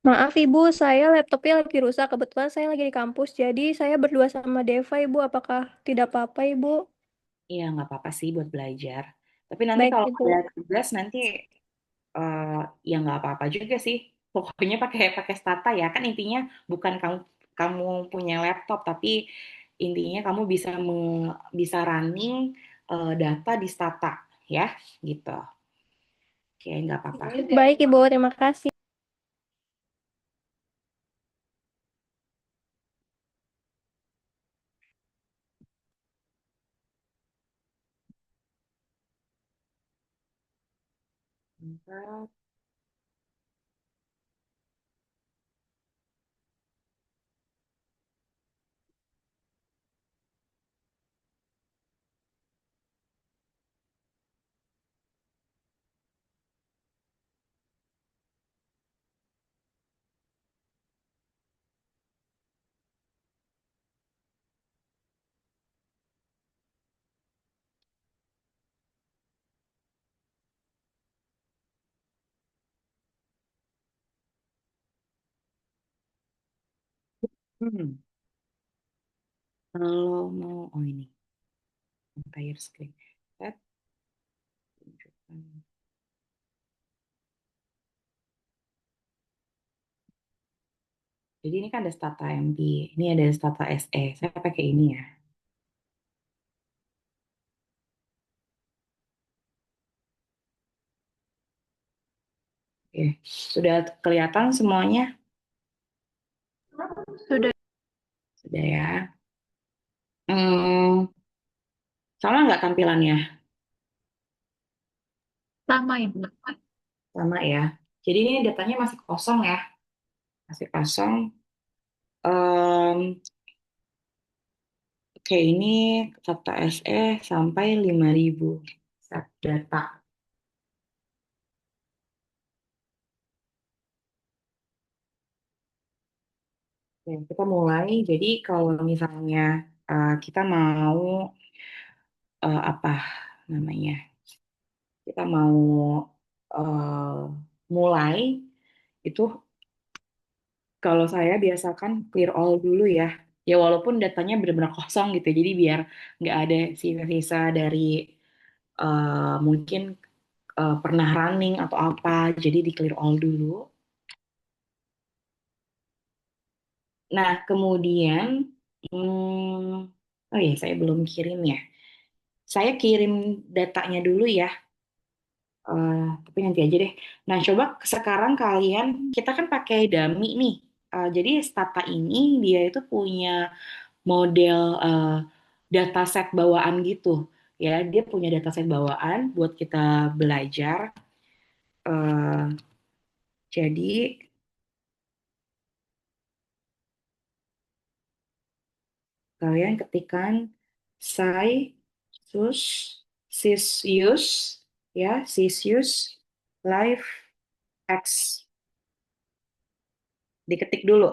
Maaf Ibu, saya laptopnya lagi rusak. Kebetulan saya lagi di kampus, jadi saya berdua sama Deva Ibu. Apakah tidak apa-apa Ibu? Iya, nggak apa-apa sih buat belajar. Tapi nanti Baik kalau ada Ibu. tugas nanti eh, ya nggak apa-apa juga sih. Pokoknya pakai pakai Stata ya. Kan intinya bukan kamu kamu punya laptop, tapi intinya kamu bisa running data di Stata ya, gitu. Oke, nggak apa-apa. Baik Ibu, terima kasih. Bentar. Hmm, Kalau mau, oh ini, entire screen. Set, tunjukkan. Jadi ini kan ada Stata MB, ini ada Stata SE. Saya pakai ini ya. Oke, sudah kelihatan semuanya? Sudah. Sudah ya. Hmm, Sama nggak tampilannya? Sama Ibu. Sama ya. Jadi ini datanya masih kosong ya. Masih kosong. Oke, ini kata SE sampai 5.000 set data. Oke, kita mulai. Jadi kalau misalnya kita mau apa namanya? Kita mau mulai itu, kalau saya biasakan clear all dulu ya. Ya walaupun datanya benar-benar kosong gitu. Jadi biar nggak ada sisa-sisa dari mungkin pernah running atau apa. Jadi di clear all dulu. Nah kemudian, oh ya saya belum kirim ya. Saya kirim datanya dulu ya. Tapi nanti aja deh. Nah, coba sekarang kalian, kita kan pakai dummy nih. Jadi Stata ini dia itu punya model dataset bawaan gitu. Ya, dia punya dataset bawaan buat kita belajar. Eh, jadi kalian ketikkan psi sus sisius ya, sisius live x, diketik dulu.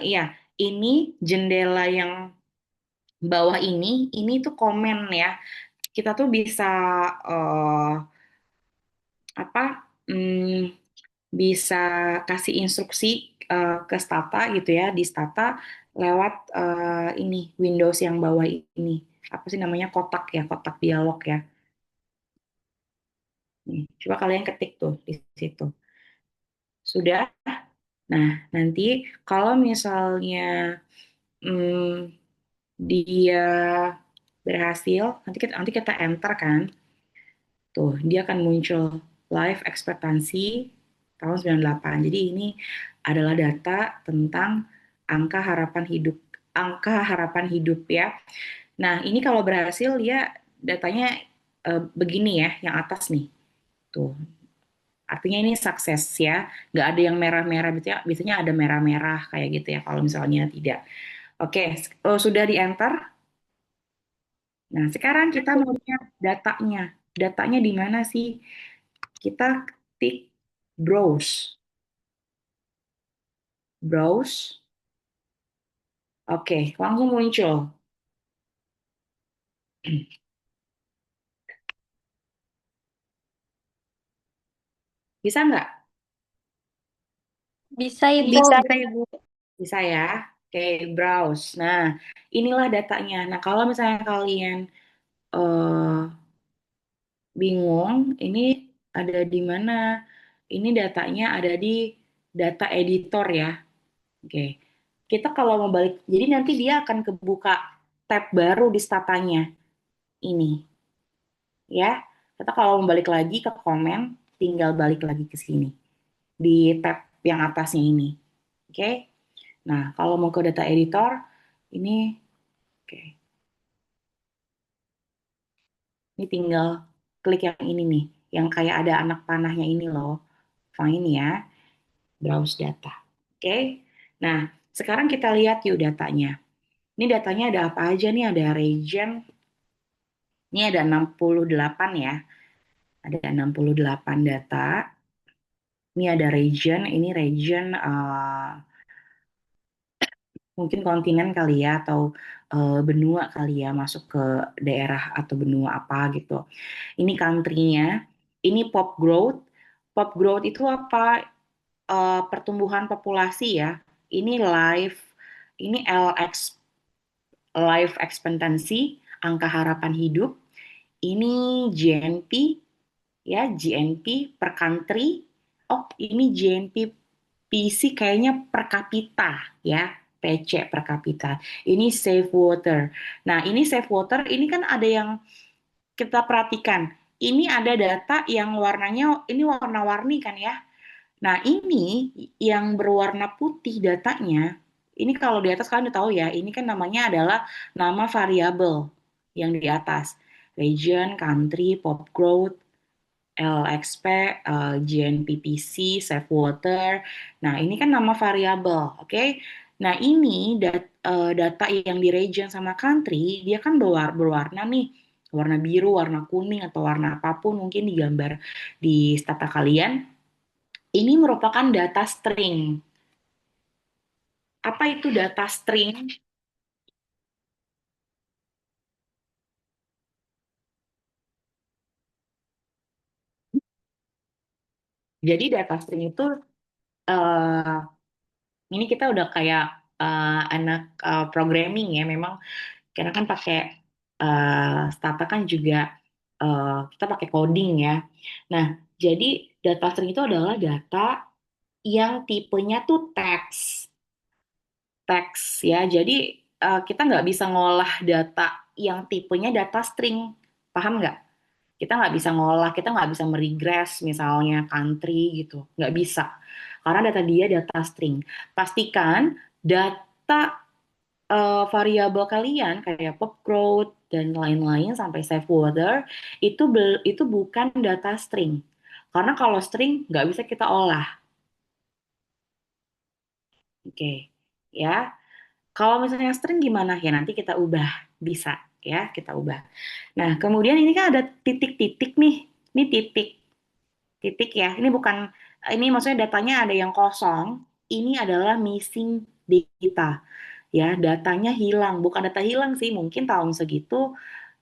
Iya, ini jendela yang bawah ini tuh komen ya. Kita tuh bisa eh, apa? hmm, Bisa kasih instruksi ke Stata gitu ya, di Stata lewat ini Windows yang bawah ini. Apa sih namanya, kotak ya, kotak dialog ya. Nih, coba kalian ketik tuh di situ. Sudah? Nah, nanti kalau misalnya hmm, dia berhasil, nanti kita enter kan. Tuh, dia akan muncul life expectancy tahun 98. Jadi ini adalah data tentang angka harapan hidup, angka harapan hidup ya. Nah, ini kalau berhasil dia datanya begini ya, yang atas nih. Tuh, artinya ini sukses ya. Nggak ada yang merah-merah, biasanya ada merah-merah kayak gitu ya kalau misalnya tidak. Oke, sudah di enter. Nah, sekarang kita mau lihat datanya. Datanya di mana sih? Kita ketik browse. Browse. Oke, langsung muncul. Bisa nggak? Bisa Ibu. Bisa, Ibu. Bisa ya. Oke, browse. Nah, inilah datanya. Nah, kalau misalnya kalian eh, bingung, ini ada di mana? Ini datanya ada di data editor ya. Oke. Kita kalau mau balik, jadi nanti dia akan kebuka tab baru di statanya ini ya. Kita kalau mau balik lagi ke komen, tinggal balik lagi ke sini di tab yang atasnya ini. Oke. Nah, kalau mau ke data editor, ini oke. Ini tinggal klik yang ini nih, yang kayak ada anak panahnya ini loh. Find ya, browse data. Oke. Nah, sekarang kita lihat yuk datanya. Ini datanya ada apa aja nih? Ada region. Ini ada 68 ya. Ada 68 data. Ini ada region. Ini region mungkin kontinen kali ya atau benua kali ya masuk ke daerah atau benua apa gitu. Ini country-nya. Ini pop growth. Pop growth itu apa? Pertumbuhan populasi ya. Ini life. Ini life expectancy, angka harapan hidup. Ini GNP ya, GNP per country. Oh, ini GNP PC kayaknya per kapita ya, PC per kapita. Ini safe water. Nah, ini safe water ini kan ada yang kita perhatikan. Ini ada data yang warnanya ini warna-warni kan ya. Nah, ini yang berwarna putih datanya. Ini kalau di atas kalian udah tahu ya, ini kan namanya adalah nama variabel yang di atas. Region, country, pop growth, LXP, GNPPC, Safe Water. Nah, ini kan nama variabel, oke? Nah, ini data yang di region sama country, dia kan berwarna nih, warna biru, warna kuning, atau warna apapun mungkin di gambar di stata kalian. Ini merupakan data string. Apa itu data string? Jadi data string itu eh, ini kita udah kayak anak programming ya. Memang karena kan pakai Stata kan juga kita pakai coding ya. Nah, jadi data string itu adalah data yang tipenya tuh teks, teks ya. Jadi kita nggak bisa ngolah data yang tipenya data string, paham nggak? Kita nggak bisa ngolah, kita nggak bisa meregress misalnya country gitu, nggak bisa. Karena data dia data string. Pastikan data variabel kalian kayak pop growth dan lain-lain sampai save water itu bukan data string. Karena kalau string nggak bisa kita olah. Oke, ya. Kalau misalnya string gimana ya nanti kita ubah, bisa ya kita ubah. Nah kemudian ini kan ada titik-titik nih, ini titik, titik ya. Ini bukan, ini maksudnya datanya ada yang kosong. Ini adalah missing data. Ya, datanya hilang. Bukan data hilang sih, mungkin tahun segitu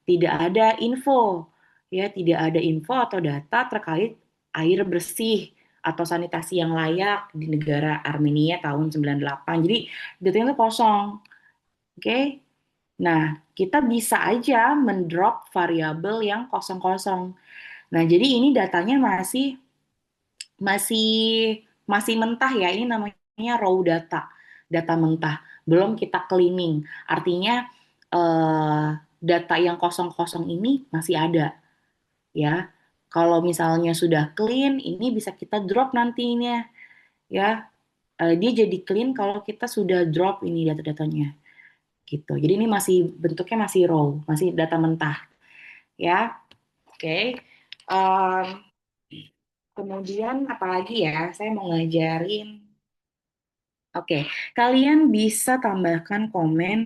tidak ada info. Ya, tidak ada info atau data terkait air bersih atau sanitasi yang layak di negara Armenia tahun 98. Jadi, datanya itu kosong. Oke. Nah, kita bisa aja mendrop variabel yang kosong-kosong. Nah, jadi ini datanya masih masih mentah ya. Ini namanya raw data, data mentah. Belum kita cleaning. Artinya eh, data yang kosong-kosong ini masih ada ya. Kalau misalnya sudah clean, ini bisa kita drop nantinya ya. Dia jadi clean kalau kita sudah drop ini data-datanya gitu. Jadi ini masih bentuknya masih raw, masih data mentah ya. Oke. Em, Kemudian apalagi ya? Saya mau ngajarin. Oke, kalian bisa tambahkan komen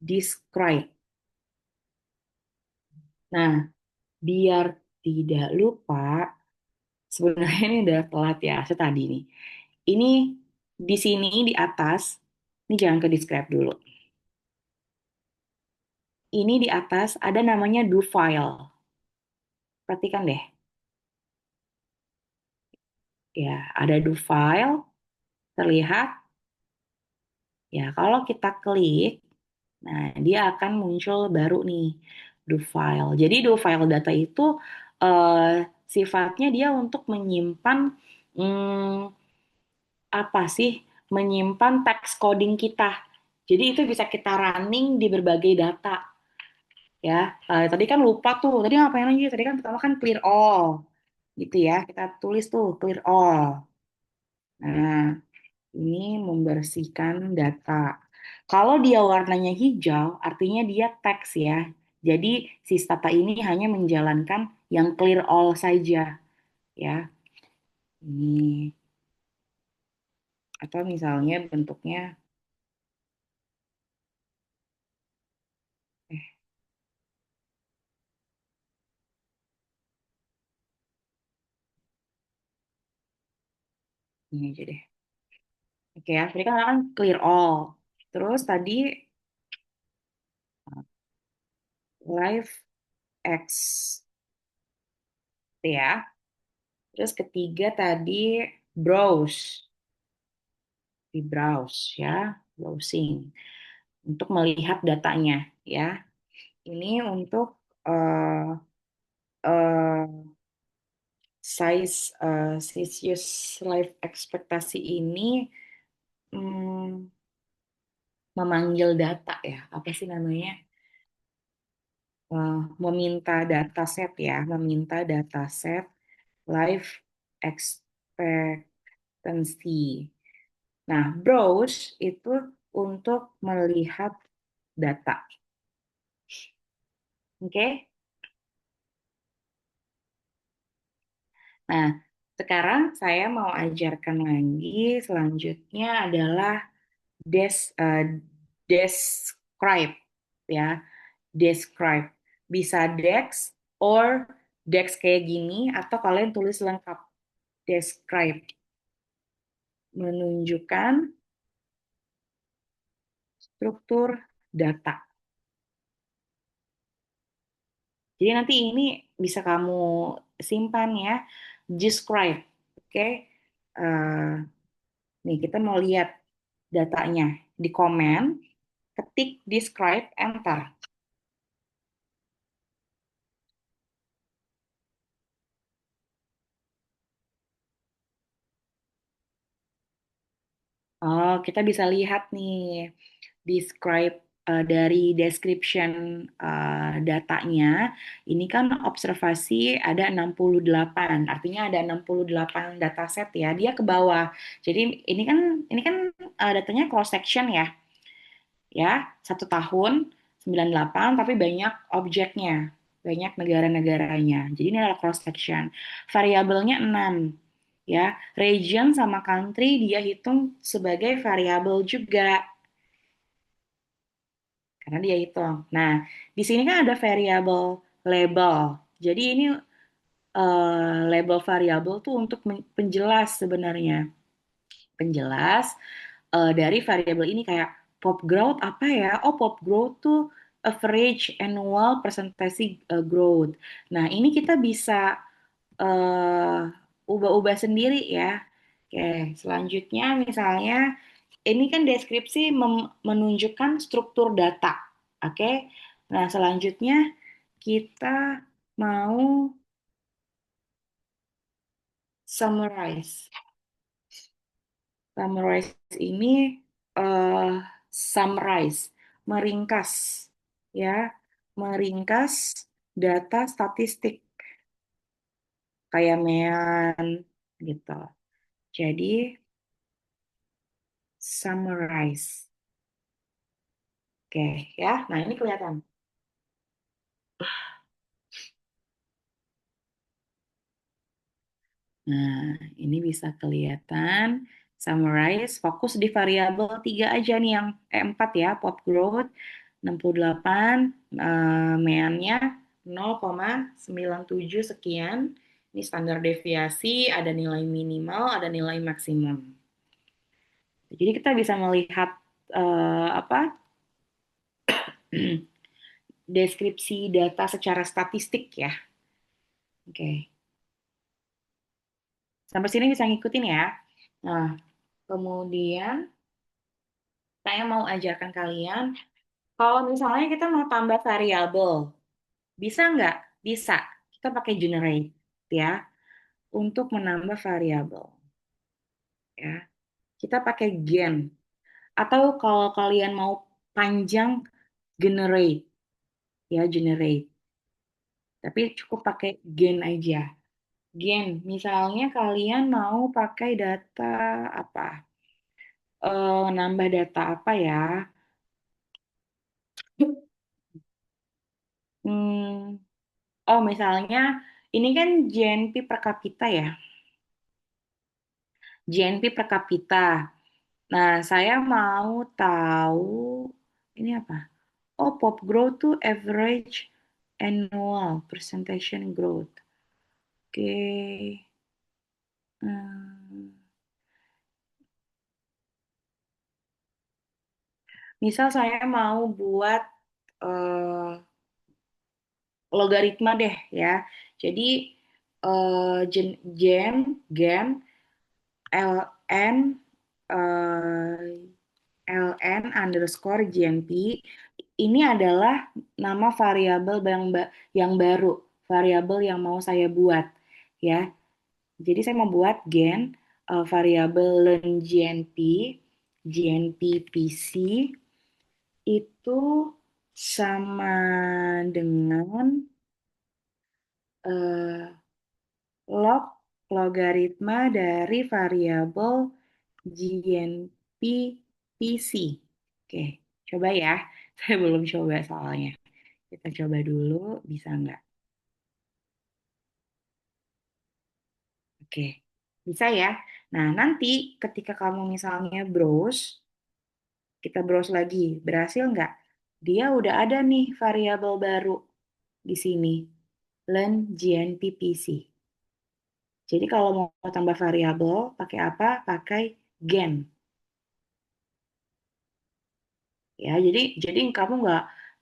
describe. Nah, biar tidak lupa, sebenarnya ini udah telat ya, saya tadi nih. Ini di sini di atas, ini jangan ke describe dulu. Ini di atas ada namanya do file. Perhatikan deh. Ya, ada do file, terlihat. Ya, kalau kita klik, nah dia akan muncul baru nih, do file. Jadi do file data itu eh, sifatnya dia untuk menyimpan hmm, apa sih? Menyimpan teks coding kita. Jadi itu bisa kita running di berbagai data ya. Tadi kan lupa tuh. Tadi ngapain lagi? Tadi kan pertama kan clear all gitu ya. Kita tulis tuh clear all. Nah, ini membersihkan data. Kalau dia warnanya hijau, artinya dia teks ya. Jadi si data ini hanya menjalankan yang clear all saja ya. Ini atau misalnya bentuknya eh ini aja deh. Oke ya, tadi kan clear all. Terus tadi live X ya. Terus ketiga tadi browse, di browse ya, browsing untuk melihat datanya ya. Ini untuk eh size Celsius life ekspektasi ini hmm, memanggil data ya. Apa sih namanya? Meminta dataset ya, meminta dataset life expectancy. Nah, browse itu untuk melihat data. Oke? Nah, sekarang saya mau ajarkan lagi. Selanjutnya adalah des, eh, describe ya, describe. Bisa dex or dex kayak gini atau kalian tulis lengkap describe, menunjukkan struktur data. Jadi nanti ini bisa kamu simpan ya, describe. Oke. Eh, Nih kita mau lihat datanya di komen, ketik describe, enter. Oh, kita bisa lihat nih, describe dari description datanya. Ini kan observasi ada 68, artinya ada 68 dataset ya. Dia ke bawah. Jadi ini kan datanya cross section ya. Ya, 1 tahun 98 tapi banyak objeknya, banyak negara-negaranya. Jadi ini adalah cross section. Variabelnya 6 ya. Region sama country dia hitung sebagai variabel juga karena dia hitung. Nah, di sini kan ada variabel label. Jadi ini label variabel tuh untuk penjelas sebenarnya. Penjelas dari variabel ini kayak pop growth apa ya? Oh, pop growth tuh average annual percentage growth. Nah, ini kita bisa eh, ubah-ubah sendiri ya. Oke, selanjutnya misalnya ini kan deskripsi menunjukkan struktur data. Oke. Nah, selanjutnya kita mau Summarize. Summarize ini eh summarize, meringkas, ya, meringkas data statistik kayak mean gitu. Jadi summarize. Oke, ya. Nah, ini kelihatan. Nah, ini bisa kelihatan summarize, fokus di variabel 3 aja nih yang 4 ya, pop growth 68, meannya 0,97 sekian. Ini standar deviasi, ada nilai minimal, ada nilai maksimum. Jadi kita bisa melihat apa deskripsi data secara statistik ya. Oke, sampai sini bisa ngikutin ya. Nah, kemudian saya mau ajarkan kalian, kalau misalnya kita mau tambah variabel, bisa nggak? Bisa. Kita pakai generate ya untuk menambah variabel ya. Kita pakai gen. Atau kalau kalian mau panjang, generate ya, generate. Tapi cukup pakai gen aja. Gen, misalnya kalian mau pakai data apa? Nambah data apa ya? Hmm, oh, misalnya ini kan GNP per kapita ya. GNP per kapita. Nah, saya mau tahu ini apa? Oh, pop growth tuh average annual presentation growth. Oke. Hmm. Misal saya mau buat eh, logaritma deh ya. Jadi gen ln ln underscore GNP ini adalah nama variabel yang baru, variabel yang mau saya buat ya. Jadi saya mau buat gen variabel learn GNP, GNP PC itu sama dengan eh, log logaritma dari variabel GNP PC. Oke, coba ya. Saya belum coba soalnya. Kita coba dulu, bisa nggak? Oke, bisa ya. Nah, nanti ketika kamu misalnya browse, kita browse lagi, berhasil nggak? Dia udah ada nih variabel baru di sini, learn GNPPC. Jadi kalau mau tambah variabel, pakai apa? Pakai gen. Ya, jadi kamu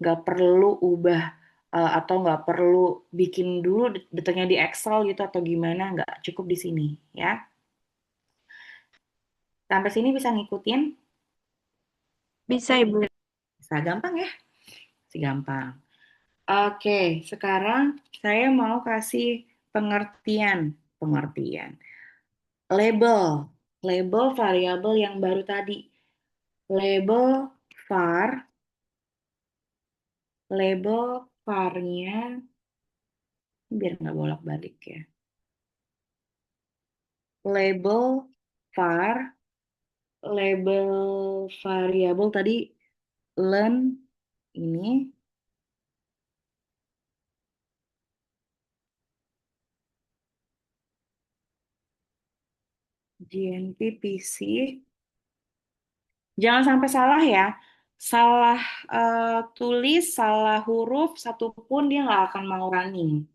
nggak perlu ubah atau nggak perlu bikin dulu detailnya di Excel gitu atau gimana, nggak cukup di sini ya. Sampai sini bisa ngikutin? Bisa, Ibu. Bisa gampang ya? Si gampang. Oke, sekarang saya mau kasih pengertian, pengertian. Label, label variabel yang baru tadi. Label var, label var-nya, biar nggak bolak-balik ya. Label var, label variabel tadi learn ini, GNPPC. Jangan sampai salah ya. Salah tulis, salah huruf, satupun dia nggak akan mau running.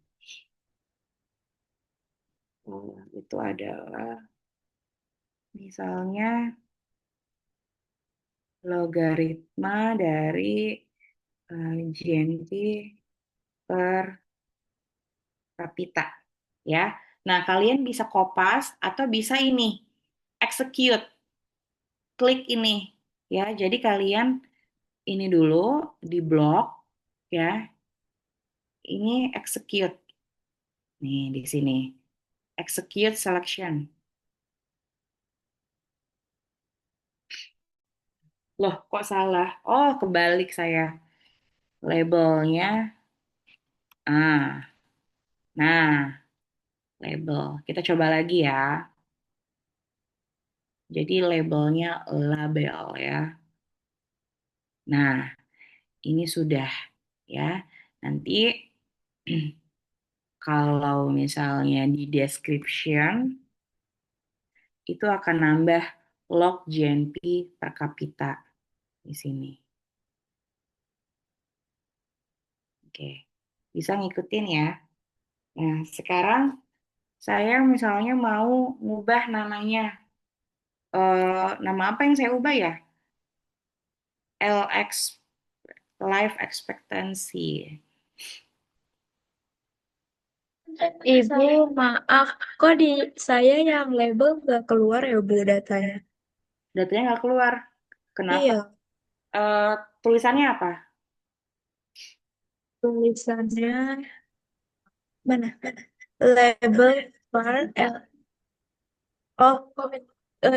Itu adalah misalnya logaritma dari GNP per kapita. Ya. Nah, kalian bisa kopas atau bisa ini, execute, klik ini. Ya, jadi kalian ini dulu di blok, ya, ini execute. Nih, di sini. Execute selection. Loh, kok salah? Oh, kebalik saya. Labelnya. Ah, nah, label. Kita coba lagi ya. Jadi labelnya label ya. Nah, ini sudah ya. Nanti kalau misalnya di description itu akan nambah log GNP per kapita di sini. Oke, bisa ngikutin ya. Nah, sekarang saya misalnya mau ngubah namanya. Nama apa yang saya ubah ya? LX, life expectancy. Ibu, maaf, kok di saya yang label nggak keluar ya Bu datanya? Datanya nggak keluar. Kenapa? Iya, Eh, Tulisannya apa? tulisannya mana? Label var oh,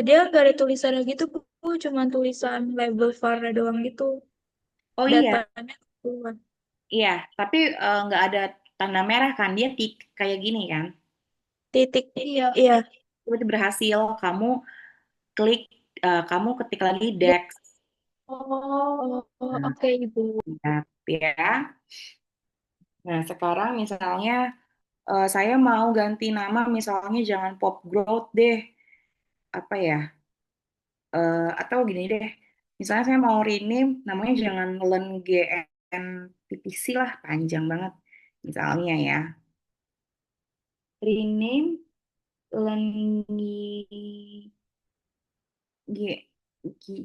dia nggak ada tulisannya gitu Bu, cuma tulisan label var doang gitu. Oh iya, Datanya keluar. iya. Tapi nggak ada tanda merah kan? Dia kayak gini kan? Titik, iya. Iya. Berarti berhasil. Klik, kamu ketik lagi Dex. Oh, Nah, oke Ibu. ya. Nah, sekarang misalnya saya mau ganti nama, misalnya jangan Pop Growth deh. Apa ya? Atau gini deh. Misalnya saya mau rename, namanya jangan Len GN PPC lah, panjang banget. Misalnya ya. Rename Len G,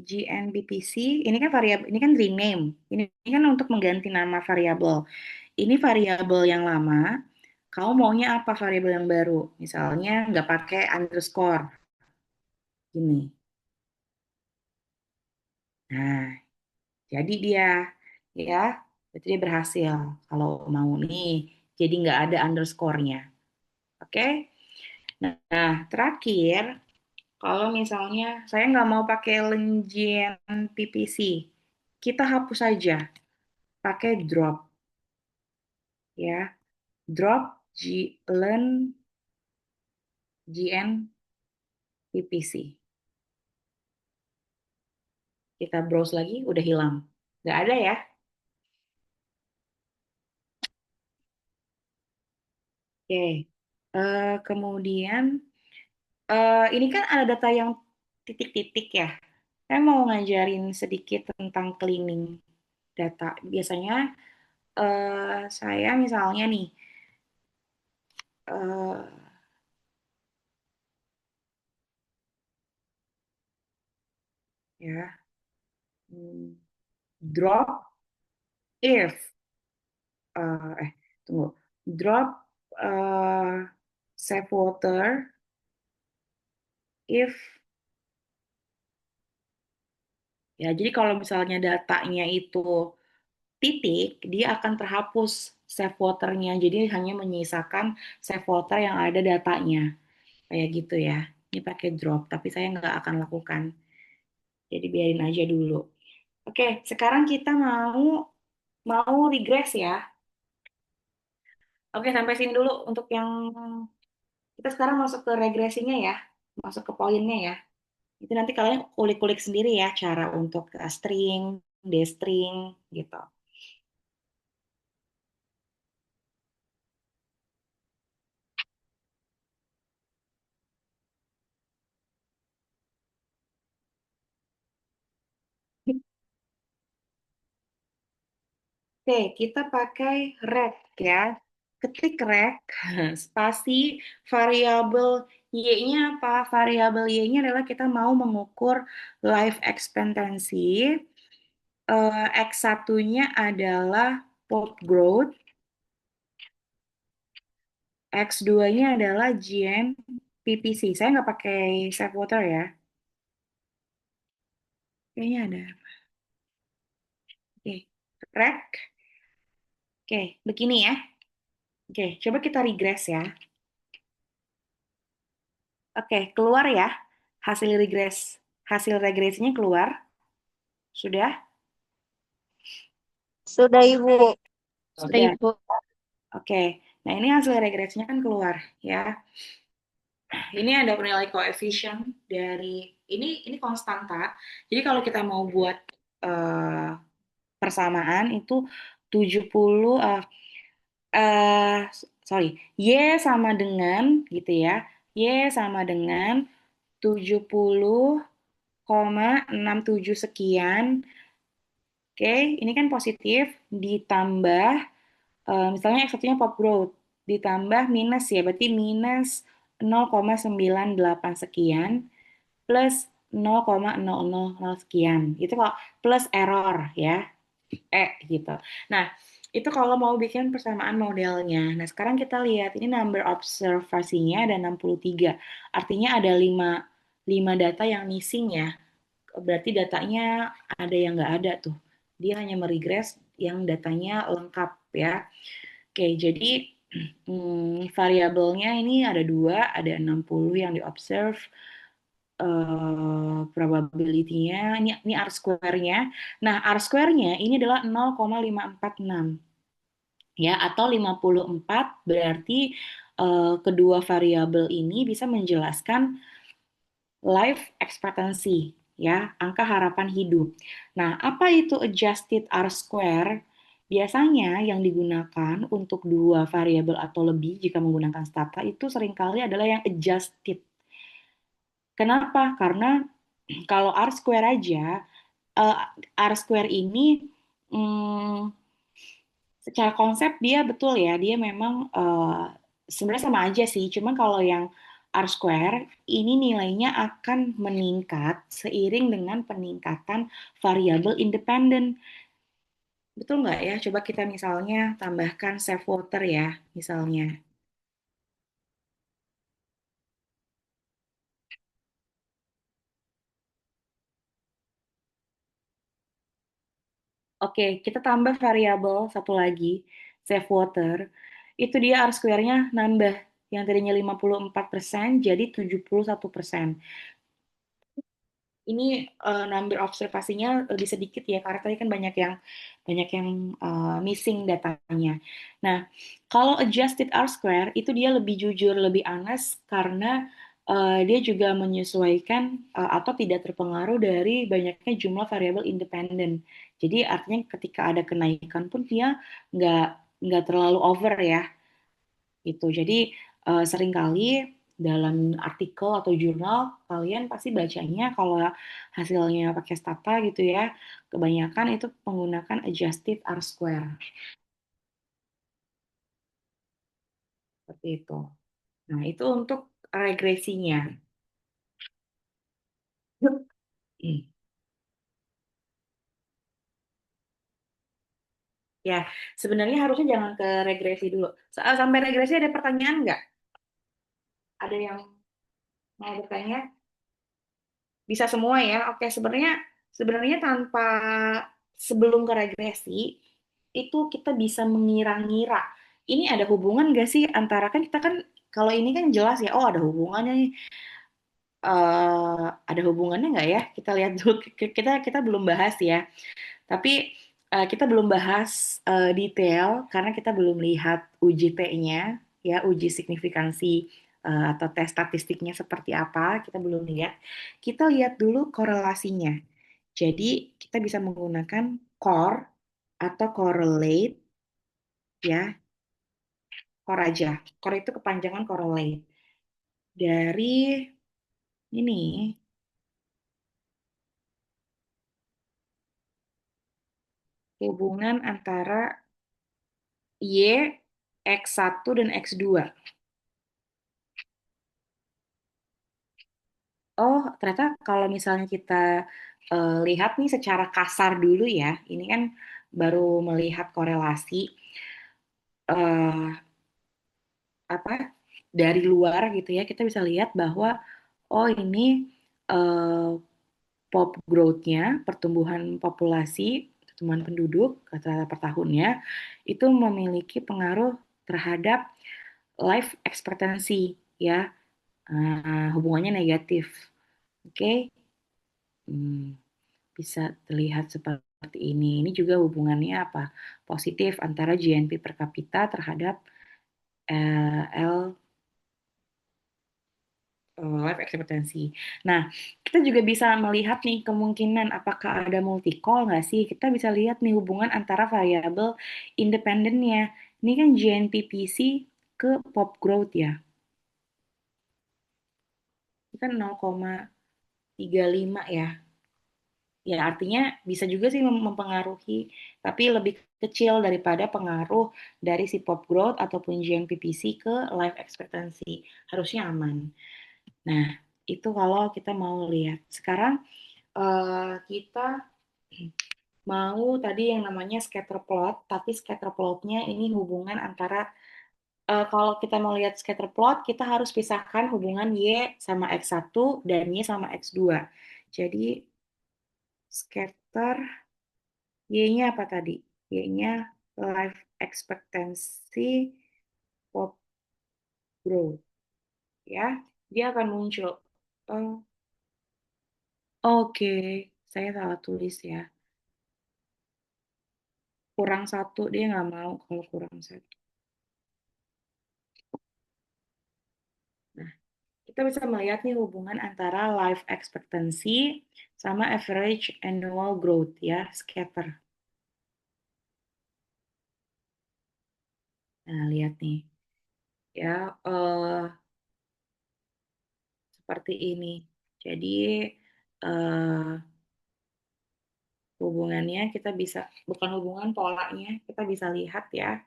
GNBPC. Ini kan variabel, ini kan rename. Ini kan untuk mengganti nama variabel. Ini variabel yang lama. Kamu maunya apa variabel yang baru? Misalnya nggak pakai underscore. Gini. Nah, jadi dia ya, berarti dia berhasil. Kalau mau nih, jadi nggak ada underscore-nya. Oke? Nah, terakhir, kalau misalnya saya nggak mau pakai legend PPC, kita hapus saja, pakai drop ya. Drop len gn PPC. Kita browse lagi, udah hilang. Nggak ada ya. Oke. Kemudian, ini kan ada data yang titik-titik ya. Saya mau ngajarin sedikit tentang cleaning data. Biasanya saya misalnya nih, eh, ya, hmm, drop if, tunggu, drop save water if, ya jadi kalau misalnya datanya itu titik, dia akan terhapus save waternya. Jadi hanya menyisakan save water yang ada datanya. Kayak gitu ya. Ini pakai drop, tapi saya nggak akan lakukan. Jadi biarin aja dulu. Oke, sekarang kita mau mau regress ya. Oke, sampai sini dulu untuk yang kita sekarang masuk ke regresinya ya. Masuk ke poinnya ya. Itu nanti kalian kulik-kulik sendiri ya cara untuk string, destring gitu. Oke, kita pakai rect ya. Ketik rect, spasi, variabel Y-nya apa? Variabel Y-nya adalah kita mau mengukur life expectancy. X1-nya adalah pot growth, X2-nya adalah GM PPC. Saya nggak pakai save water ya. Kayaknya ada. Oke, rect. Oke, begini ya. Oke, coba kita regress ya. Oke, keluar ya. Hasil regresinya keluar. Sudah? Sudah Ibu. Sudah Sudah. Ibu. Oke. Nah, ini hasil regresinya kan keluar ya. Ini ada nilai koefisien dari ini konstanta. Jadi kalau kita mau buat eh, persamaan itu 70 sorry, Y sama dengan gitu ya. Y sama dengan 70,67 sekian. Oke, ini kan positif ditambah misalnya X1-nya pop growth ditambah minus ya, berarti minus 0,98 sekian plus 0,000 sekian. Itu kalau plus error ya. Gitu. Nah, itu kalau mau bikin persamaan modelnya. Nah, sekarang kita lihat ini number observasinya ada 63. Artinya ada 5 data yang missing ya. Berarti datanya ada yang nggak ada tuh. Dia hanya meregress yang datanya lengkap ya. Oke, jadi variabelnya ini ada dua, ada 60 yang diobserve, probability-nya, ini R square-nya. Nah, R square-nya ini adalah 0,546 ya, atau 54 berarti kedua variabel ini bisa menjelaskan life expectancy ya, angka harapan hidup. Nah, apa itu adjusted R square? Biasanya yang digunakan untuk dua variabel atau lebih jika menggunakan stata itu seringkali adalah yang adjusted. Kenapa? Karena kalau R square aja, eh, R square ini hmm, secara konsep dia betul ya, dia memang sebenarnya sama aja sih. Cuma kalau yang R square ini nilainya akan meningkat seiring dengan peningkatan variabel independen. Betul nggak ya? Coba kita misalnya tambahkan safe water ya, misalnya. Oke, kita tambah variabel satu lagi, safe water. Itu dia R square-nya nambah. Yang tadinya 54% jadi 71%. Ini number observasinya lebih sedikit ya karena tadi kan banyak yang missing datanya. Nah, kalau adjusted R square itu dia lebih jujur, lebih honest karena dia juga menyesuaikan atau tidak terpengaruh dari banyaknya jumlah variabel independen. Jadi artinya ketika ada kenaikan pun dia nggak nggak terlalu over ya gitu. Jadi seringkali dalam artikel atau jurnal kalian pasti bacanya kalau hasilnya pakai stata gitu ya, kebanyakan itu menggunakan adjusted R square seperti itu. Nah, itu untuk regresinya. Hmm. Ya, sebenarnya harusnya jangan ke regresi dulu. Sampai regresi ada pertanyaan nggak? Ada yang mau bertanya? Bisa semua ya. Oke, sebenarnya sebenarnya tanpa sebelum ke regresi itu kita bisa mengira-ngira. Ini ada hubungan gak sih antara kan kita kan kalau ini kan jelas ya, oh ada hubungannya nih. Ada hubungannya nggak ya? Kita lihat dulu. Kita belum bahas ya. Tapi kita belum bahas detail karena kita belum lihat uji T-nya, ya uji signifikansi atau tes statistiknya seperti apa, kita belum lihat. Kita lihat dulu korelasinya. Jadi kita bisa menggunakan core atau correlate, ya, core aja. Core itu kepanjangan correlate. Dari ini hubungan antara Y, X1 dan X2. Oh, ternyata kalau misalnya kita lihat nih secara kasar dulu ya, ini kan baru melihat korelasi eh, apa dari luar gitu ya, kita bisa lihat bahwa oh ini eh, pop growth-nya, pertumbuhan populasi, pertumbuhan penduduk kata per tahunnya itu memiliki pengaruh terhadap life expectancy ya. hubungannya negatif. Oke. Hmm, bisa terlihat seperti ini. Ini juga hubungannya apa? Positif antara GNP per kapita terhadap L life expectancy. Nah, kita juga bisa melihat nih kemungkinan apakah ada multi-call nggak sih? Kita bisa lihat nih hubungan antara variabel independennya. Ini kan GNPPC ke pop growth ya. Ini kan 0,35 ya. Ya, artinya bisa juga sih mempengaruhi, tapi lebih kecil daripada pengaruh dari si pop growth ataupun GNPPC ke life expectancy. Harusnya aman. Nah, itu kalau kita mau lihat. Sekarang kita mau tadi yang namanya scatter plot, tapi scatter plotnya ini hubungan antara kalau kita mau lihat scatter plot, kita harus pisahkan hubungan Y sama X1 dan Y sama X2. Jadi scatter Y-nya apa tadi? Y-nya life expectancy pop growth ya. Dia akan muncul. Oh, oke, saya salah tulis ya. Kurang satu, dia nggak mau kalau kurang satu. Nah, kita bisa melihat nih hubungan antara life expectancy sama average annual growth ya, scatter. Nah, lihat nih ya, seperti ini. Jadi eh, hubungannya kita bisa, bukan hubungan, polanya kita bisa lihat ya,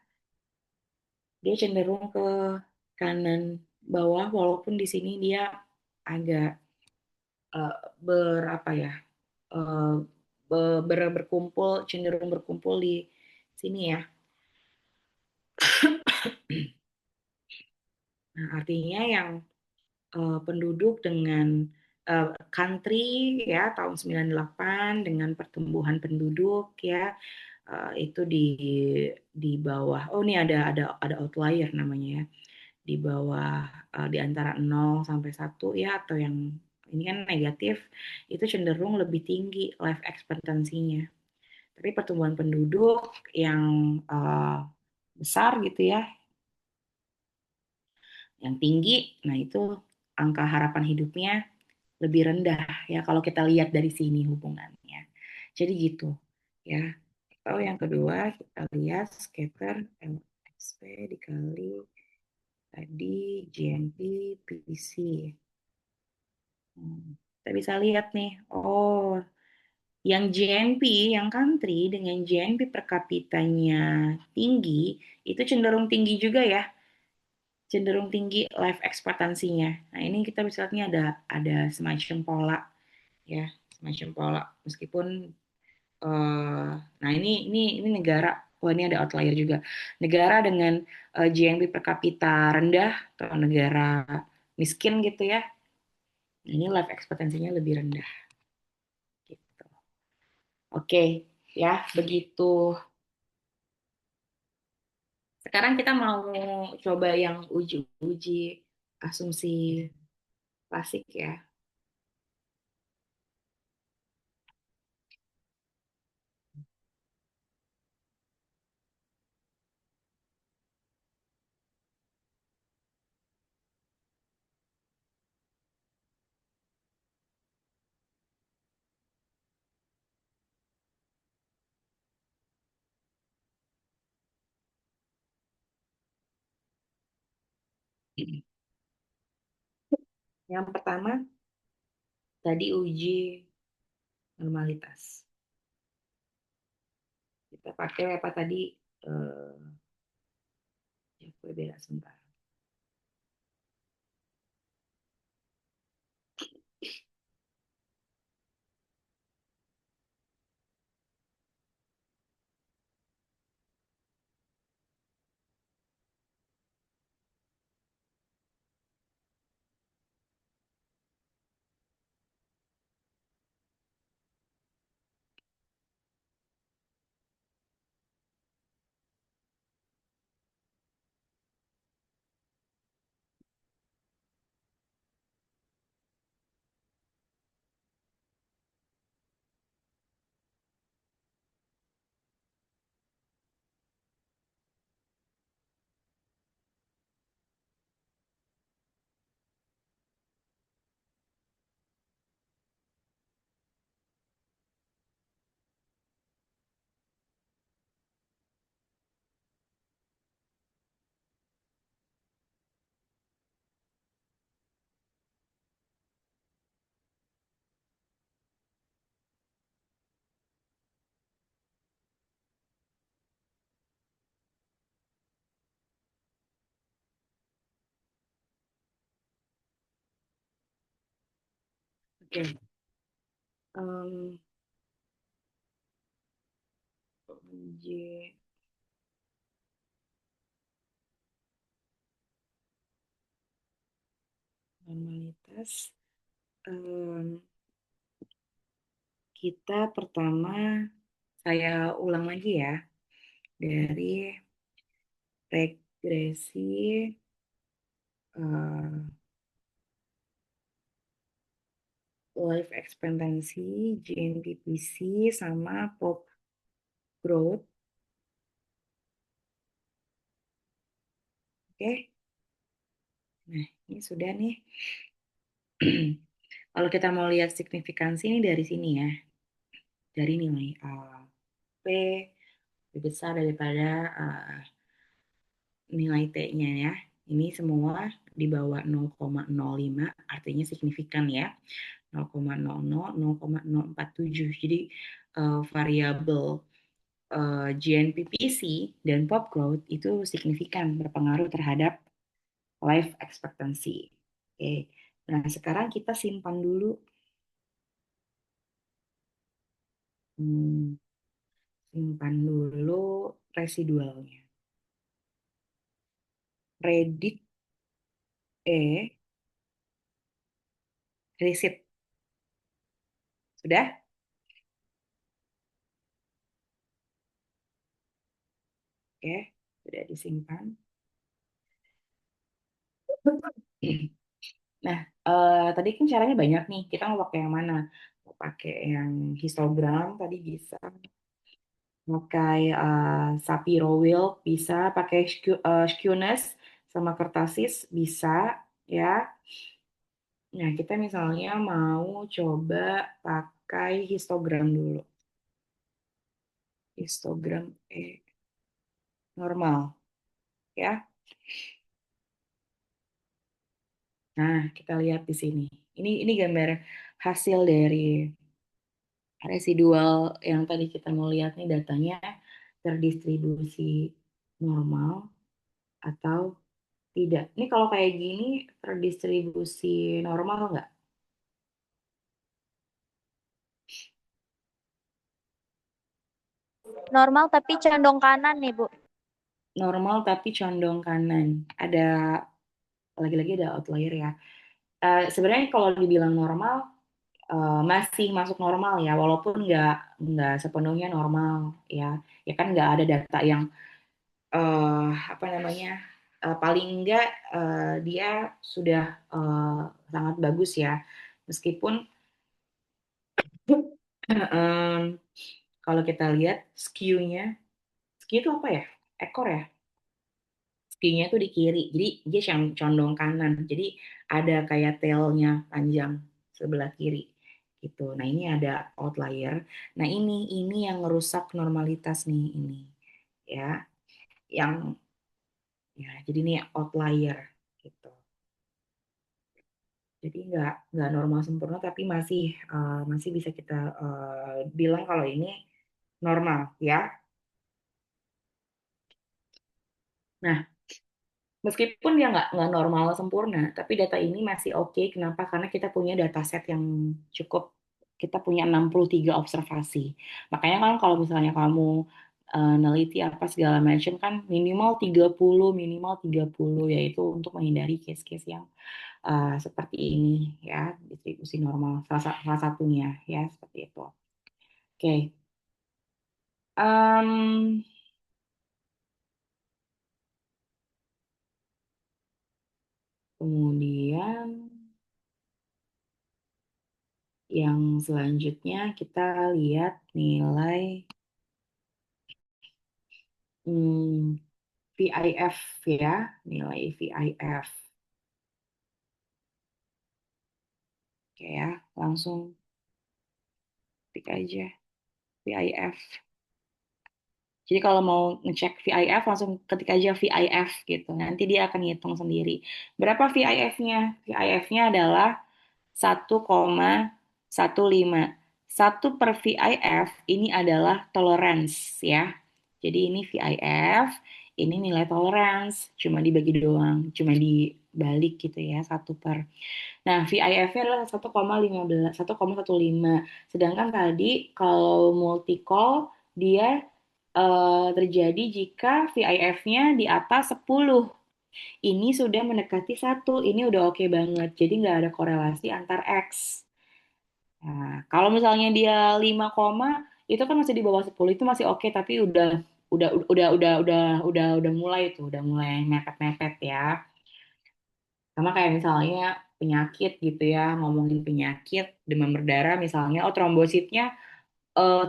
dia cenderung ke kanan bawah walaupun di sini dia agak berapa ya, eh, berkumpul, cenderung berkumpul di sini ya. Nah, artinya yang penduduk dengan country ya tahun 98 dengan pertumbuhan penduduk ya, itu di bawah. Oh, ini ada outlier namanya ya. Di bawah, di antara 0 sampai 1 ya, atau yang ini kan negatif, itu cenderung lebih tinggi life expectancy-nya. Tapi pertumbuhan penduduk yang besar gitu ya, yang tinggi, nah itu angka harapan hidupnya lebih rendah ya kalau kita lihat dari sini hubungannya. Jadi gitu ya. Atau yang kedua kita lihat scatter LXP dikali tadi GNP PC. Kita bisa lihat nih, oh yang GNP, yang country dengan GNP per kapitanya tinggi, itu cenderung tinggi juga ya, cenderung tinggi life expectancy-nya. Nah, ini kita bisa lihat nih ada semacam pola ya, semacam pola. Meskipun nah ini negara, wah ini ada outlier juga. Negara dengan GNP per kapita rendah atau negara miskin gitu ya. Ini life expectancy-nya lebih rendah gitu. Oke, ya begitu. Sekarang kita mau coba yang uji-uji asumsi klasik ya. Yang pertama tadi uji normalitas. Kita pakai apa tadi? Eh, ya, beda sebentar. Oke. Em, J normalitas. Em, kita pertama saya ulang lagi ya dari regresi eh, life expectancy, GNPPC sama pop growth. Oke. Nah, ini sudah nih. Kalau kita mau lihat signifikansi ini dari sini ya, dari nilai P lebih besar daripada nilai T-nya ya. Ini semua di bawah 0,05 artinya signifikan ya. 0,00, 0,047. Jadi variabel GNPPC dan pop growth itu signifikan berpengaruh terhadap life expectancy. Oke. Nah, sekarang kita simpan dulu. Hmm, simpan dulu residualnya. Redik E resit. Sudah? Oke, sudah disimpan. Nah, tadi kan caranya banyak nih. Kita mau pakai yang mana? Mau pakai yang histogram tadi bisa. Pakai Sapiro Wheel bisa. Pakai Skewness sama Kertasis bisa. Ya. Nah, kita misalnya mau coba pakai histogram dulu. Histogram normal. Ya. Nah, kita lihat di sini. Ini gambar hasil dari residual yang tadi kita mau lihat nih datanya terdistribusi normal atau tidak. Ini kalau kayak gini terdistribusi normal nggak? Normal tapi condong kanan nih, Bu. Normal tapi condong kanan. Ada lagi-lagi ada outlier ya. Sebenarnya kalau dibilang normal masih masuk normal ya, walaupun nggak sepenuhnya normal ya. Ya kan nggak ada data yang apa namanya paling enggak dia sudah sangat bagus ya meskipun kalau kita lihat skew itu apa ya ekor ya skew-nya tuh di kiri jadi dia condong kanan jadi ada kayak tailnya panjang sebelah kiri gitu nah ini ada outlier nah ini yang merusak normalitas nih ini ya yang ya jadi ini outlier gitu. Jadi nggak normal sempurna, tapi masih bisa kita bilang kalau ini normal ya. Nah, meskipun dia nggak normal sempurna, tapi data ini masih oke. Kenapa? Karena kita punya dataset yang cukup. Kita punya 63 observasi. Makanya kan kalau misalnya kamu neliti apa segala macam kan minimal 30 yaitu untuk menghindari case-case yang seperti ini ya, distribusi normal salah satunya ya seperti itu. Oke. Em, kemudian yang selanjutnya kita lihat nilai hmm, VIF ya, nilai VIF. Oke ya, langsung klik aja VIF. Jadi kalau mau ngecek VIF langsung ketik aja VIF gitu. Nanti dia akan ngitung sendiri. Berapa VIF-nya? VIF-nya adalah 1,15. Satu per VIF ini adalah tolerance ya. Jadi ini VIF, ini nilai tolerance, cuma dibagi doang, cuma balik gitu ya, satu per. Nah, VIF-nya adalah 1,15, 1,15. Sedangkan tadi kalau multi call dia terjadi jika VIF-nya di atas 10. Ini sudah mendekati satu, ini udah oke banget. Jadi nggak ada korelasi antar X. Nah, kalau misalnya dia 5, itu kan masih di bawah 10, itu masih oke, tapi udah mulai tuh, udah mulai mepet-mepet ya. Sama kayak misalnya penyakit gitu ya, ngomongin penyakit, demam berdarah misalnya, oh trombositnya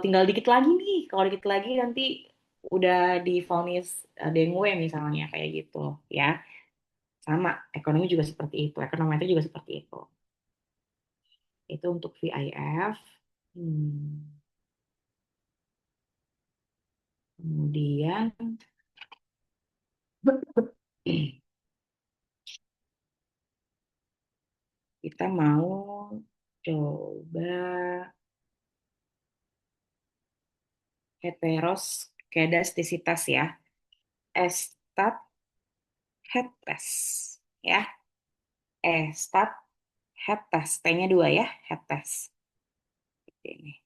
tinggal dikit lagi nih, kalau dikit lagi nanti udah divonis dengue misalnya kayak gitu ya. Sama, ekonomi juga seperti itu, ekonometri juga seperti itu. Itu untuk VIF. Hmm. Kemudian kita mau coba heteroskedastisitas ya. Estat hetes ya. Estat hetes. T-nya dua ya, hetes. Ini.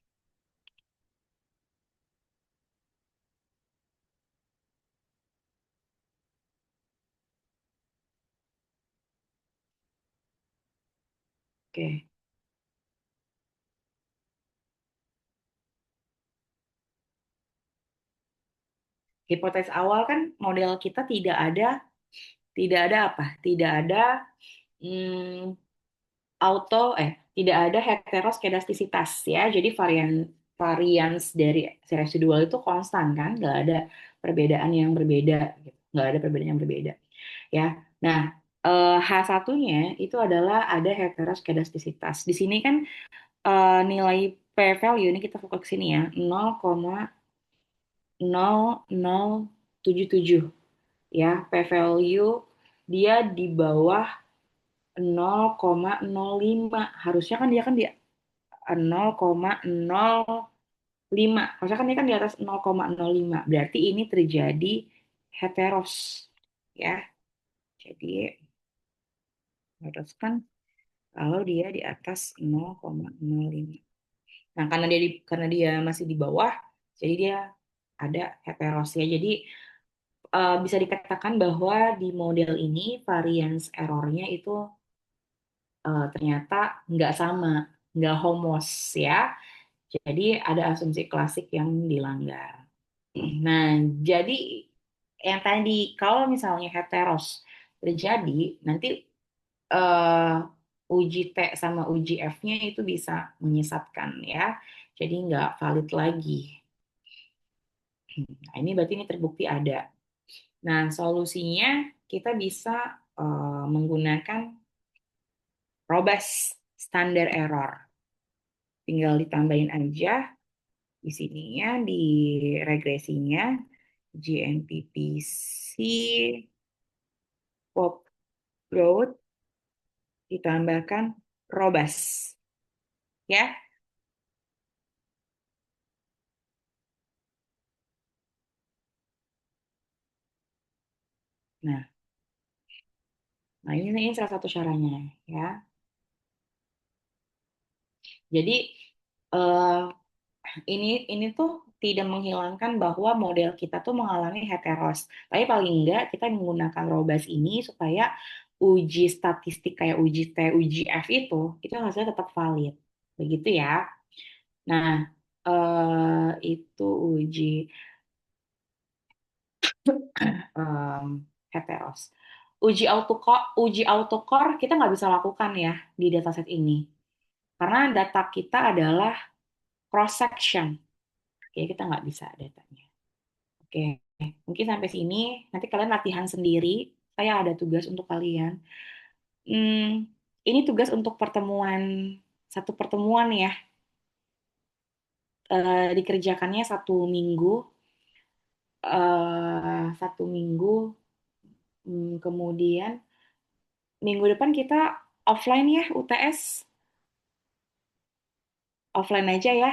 Oke. Hipotesis awal kan model kita tidak ada apa? Tidak ada hmm, tidak ada heteroskedastisitas ya. Jadi varians dari si residual itu konstan kan, nggak ada perbedaan yang berbeda, gitu. Nggak ada perbedaan yang berbeda ya. Nah, H1-nya itu adalah ada heteroskedastisitas. Di sini kan nilai P value ini kita fokus ke sini ya, 0,0077 ya. P value dia di bawah 0,05. Harusnya kan dia kan di 0,05. Harusnya kan dia kan di atas 0,05. Berarti ini terjadi heteros ya. Jadi heteros kan kalau dia di atas 0,05. Nah, karena dia masih di bawah, jadi dia ada heteros ya. Jadi bisa dikatakan bahwa di model ini variance errornya itu ternyata nggak sama, nggak homos ya. Jadi ada asumsi klasik yang dilanggar. Nah, jadi yang tadi kalau misalnya heteros terjadi, nanti uji T sama uji F-nya itu bisa menyesatkan ya. Jadi nggak valid lagi. Nah, ini berarti ini terbukti ada. Nah, solusinya kita bisa menggunakan robust standard error. Tinggal ditambahin aja di sininya, di regresinya, GNPPC, pop growth, ditambahkan robust. Ya, nah, ini salah satu caranya ya. Jadi eh, ini tuh tidak menghilangkan bahwa model kita tuh mengalami heteros. Tapi paling enggak kita menggunakan robust ini supaya uji statistik kayak uji T, uji F itu hasilnya tetap valid. Begitu ya. Nah, itu uji heteros. Uji autocore kita nggak bisa lakukan ya di dataset ini. Karena data kita adalah cross section. Oke, kita nggak bisa datanya. Oke, mungkin sampai sini. Nanti kalian latihan sendiri. Saya ada tugas untuk kalian. Ini tugas untuk satu pertemuan ya. Dikerjakannya 1 minggu. 1 minggu. Kemudian minggu depan kita offline ya UTS. Offline aja ya.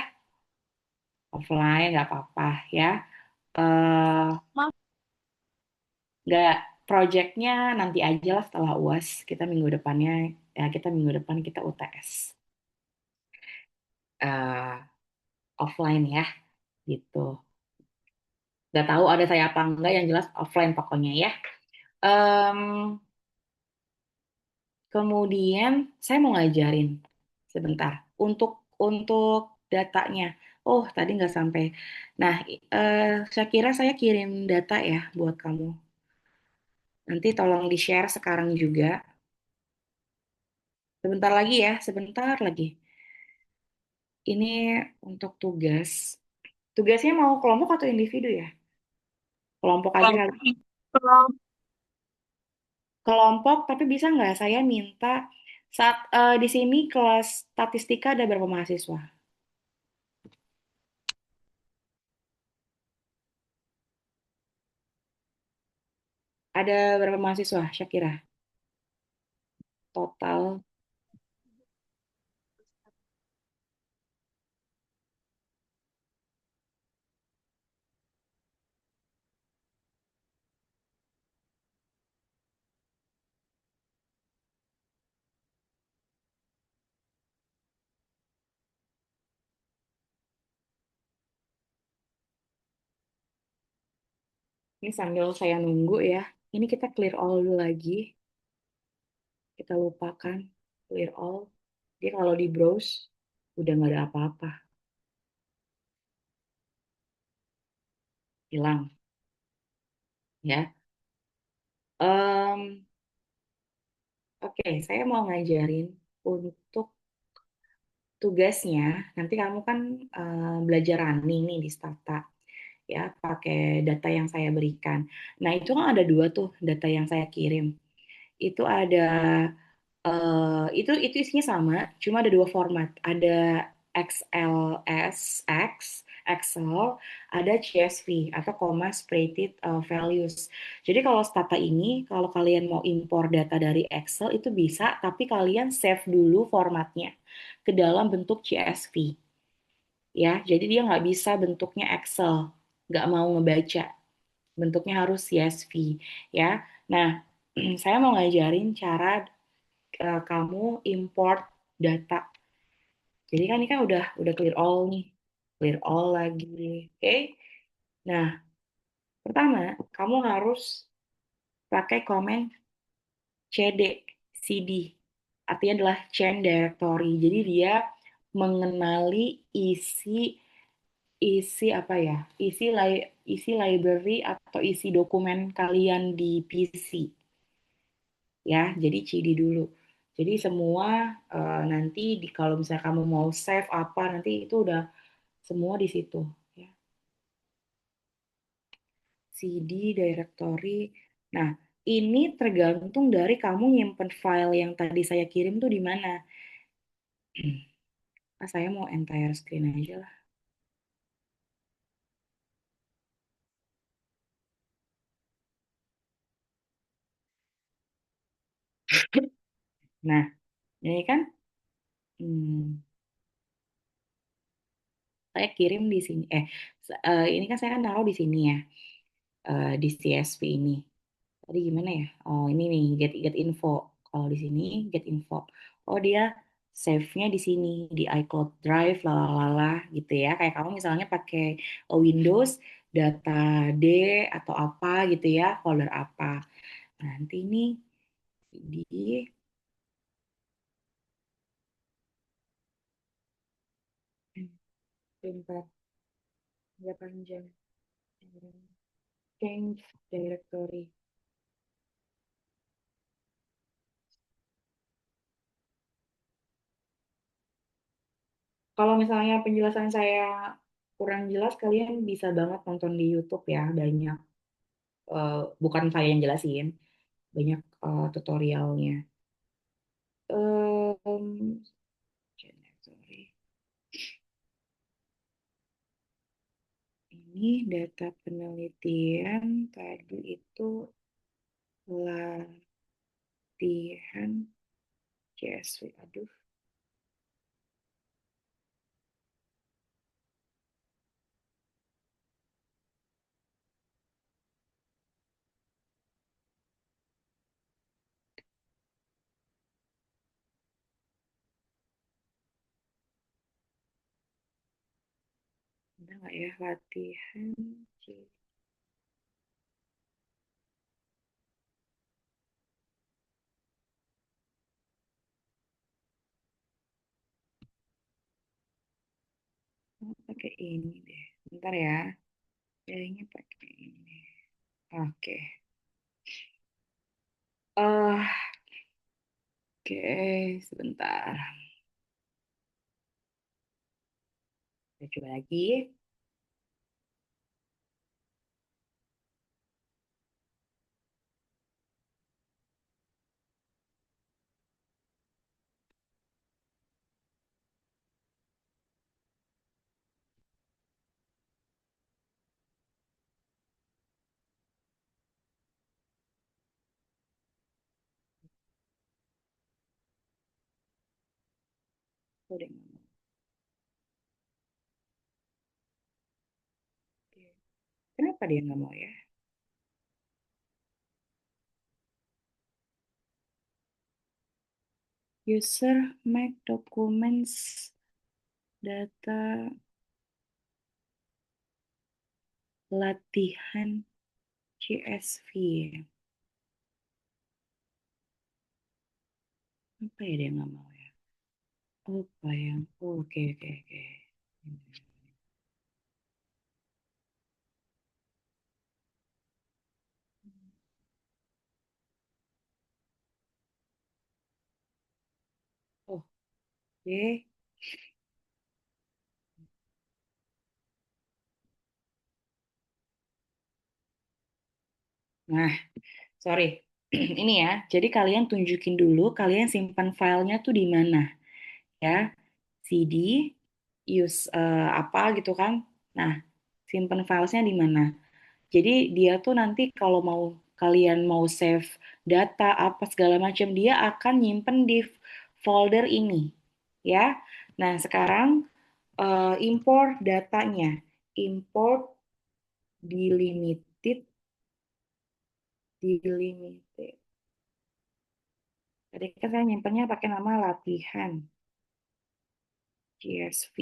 Offline nggak apa-apa ya. Eh Maaf, nggak. projectnya nanti aja lah setelah UAS. Kita minggu depan kita UTS eh, offline ya, gitu. Gak tahu ada saya apa enggak, yang jelas offline pokoknya ya. Em, Kemudian saya mau ngajarin sebentar untuk datanya. Oh, tadi nggak sampai. Nah, saya kira saya kirim data ya buat kamu. Nanti tolong di-share sekarang juga. Sebentar lagi ya, sebentar lagi. Ini untuk tugas. Tugasnya mau kelompok atau individu ya? Kelompok aja kali. Kelompok, tapi bisa nggak saya minta saat di sini kelas statistika ada berapa mahasiswa? Ada berapa mahasiswa, Syakira? Total. Ini sambil saya nunggu ya. Ini kita clear all dulu lagi. Kita lupakan clear all. Dia kalau di browse udah nggak ada apa-apa. Hilang ya. Em, oke, saya mau ngajarin untuk tugasnya. Nanti kamu kan belajar running nih di Stata ya, pakai data yang saya berikan. Nah, itu kan ada dua tuh data yang saya kirim. Itu ada itu isinya sama, cuma ada dua format. Ada XLSX, Excel, ada CSV atau comma separated values. Jadi kalau Stata ini, kalau kalian mau impor data dari Excel itu bisa, tapi kalian save dulu formatnya ke dalam bentuk CSV. Ya, jadi dia nggak bisa bentuknya Excel, nggak mau ngebaca, bentuknya harus CSV. Ya, nah saya mau ngajarin cara kamu import data. Jadi kan ini kan udah clear all nih, clear all lagi, oke? Nah, pertama kamu harus pakai komen cd, cd, artinya adalah change directory. Jadi dia mengenali isi isi apa ya, isi library atau isi dokumen kalian di PC ya. Jadi CD dulu. Jadi semua nanti kalau misalnya kamu mau save apa nanti itu udah semua di situ ya. CD directory. Nah, ini tergantung dari kamu nyimpen file yang tadi saya kirim tuh di mana. Saya mau entire screen aja lah. Nah, ini kan hmm, saya kirim di sini. Ini kan saya kan taruh di sini ya, di CSV ini. Tadi gimana ya? Oh, ini nih get get info. Kalau di sini get info. Oh, dia save-nya di sini di iCloud Drive lalalala gitu ya. Kayak kamu misalnya pakai Windows data D atau apa gitu ya, folder apa. Nanti ini di bentar, nggak panjang. Change directory. Kalau misalnya penjelasan saya kurang jelas, kalian bisa banget nonton di YouTube ya, banyak. Bukan saya yang jelasin, banyak tutorialnya. Em, sorry. Ini data penelitian tadi itu latihan CSV. Aduh, Ada nggak ya latihan? Oh, pakai ini deh. Bentar ya. Kayaknya pakai ini. Oke. Oke, sebentar. Kita coba lagi. Oh, dia nggak mau. Oke. Kenapa dia nggak mau ya? User make documents data latihan CSV. Apa ya dia nggak mau ya? Oh, bayang. Oh, oke, oke, oke. Oh, oke. Nah, sorry. Ini ya. Jadi kalian tunjukin dulu kalian simpan filenya tuh di mana ya. CD, use apa gitu kan. Nah, simpan filenya di mana. Jadi dia tuh nanti kalau mau kalian mau save data apa segala macam dia akan nyimpen di folder ini ya. Nah, sekarang import datanya. Import delimited delimited. Tadi kan saya nyimpennya pakai nama latihan CSV.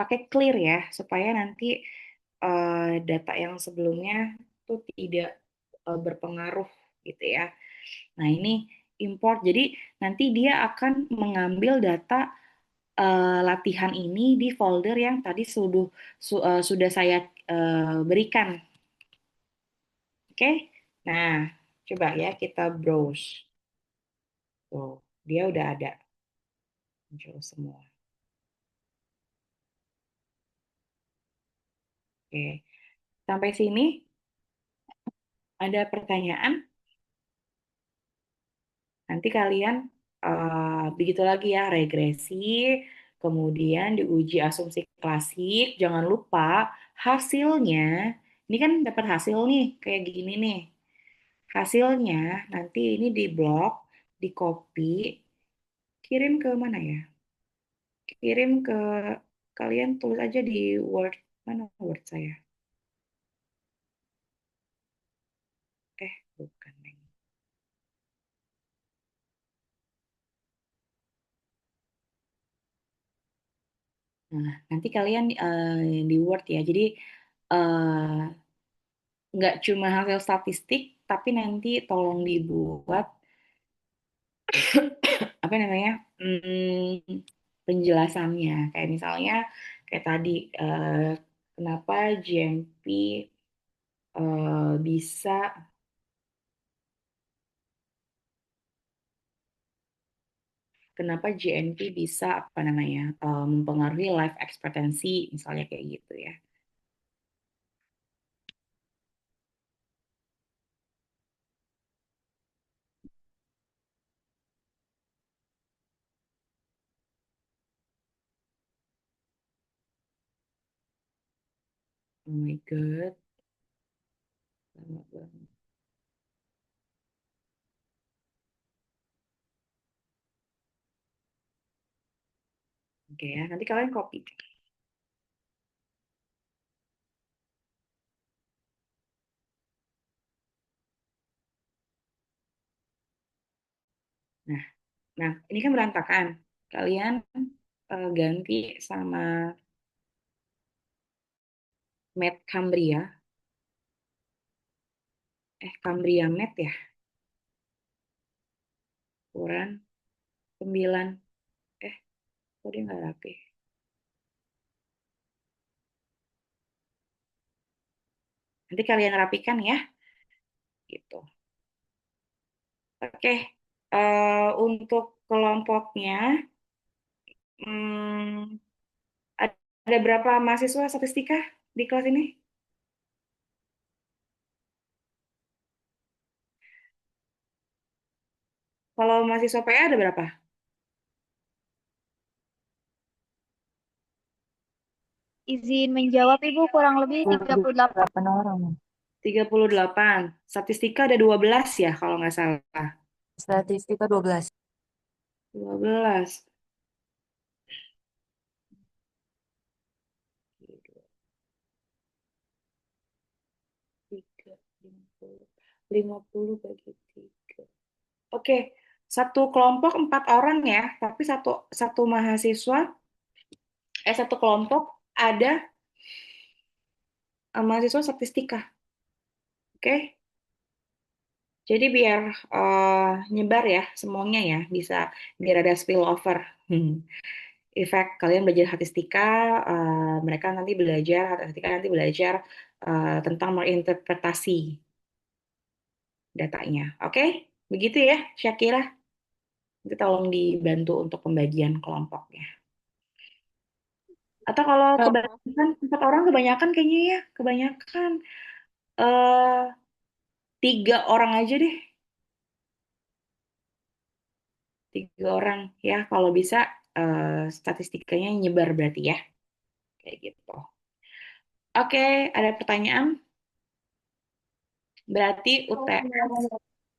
Pakai clear ya supaya nanti data yang sebelumnya tuh tidak berpengaruh gitu ya. Nah, ini import. Jadi nanti dia akan mengambil data latihan ini di folder yang tadi sudah saya berikan. Oke? Nah, coba ya kita browse. Tuh, dia udah ada muncul semua. Oke. Sampai sini ada pertanyaan? Nanti kalian begitu lagi ya, regresi, kemudian diuji asumsi klasik. Jangan lupa hasilnya, ini kan dapat hasil nih, kayak gini nih. Hasilnya nanti ini di blok, di copy, kirim ke mana ya? Kirim ke kalian tulis aja di Word. Mana Word saya? Bukan. Neng. Nah, nanti kalian di Word ya. Jadi eh, nggak cuma hasil statistik, tapi nanti tolong dibuat apa namanya penjelasannya. Kayak misalnya kayak tadi kenapa GMP bisa kenapa GNP bisa apa namanya mempengaruhi life expectancy misalnya kayak gitu ya. Oh my God, lama banget. Oke ya, nanti kalian copy. Nah, nah ini kan berantakan. Kalian ganti sama Med Cambria. Cambria Med ya. Ukuran 9. Eh, kok dia nggak rapi? Nanti kalian rapikan ya, gitu. Oke, untuk kelompoknya, hmm, ada berapa mahasiswa statistika di kelas ini? Kalau mahasiswa PA ada berapa? Izin menjawab Ibu kurang lebih 38. 8 orang. 38. Statistika ada 12 ya, kalau nggak salah. Statistika 12. 12. Tiga, 50. 50 bagi 3. Oke, satu kelompok 4 orang ya, tapi satu satu mahasiswa, satu kelompok ada mahasiswa statistika. Oke, jadi biar nyebar ya semuanya ya, bisa biar ada spillover. Efek kalian belajar statistika, mereka nanti belajar statistika nanti belajar tentang menginterpretasi datanya. Oke, begitu ya, Syakira. Nanti tolong dibantu untuk pembagian kelompoknya. Atau kalau kebanyakan 4 orang kebanyakan kayaknya ya, kebanyakan eh 3 orang aja deh, 3 orang ya kalau bisa statistikanya nyebar berarti ya, kayak gitu. Oke, ada pertanyaan? Berarti UTS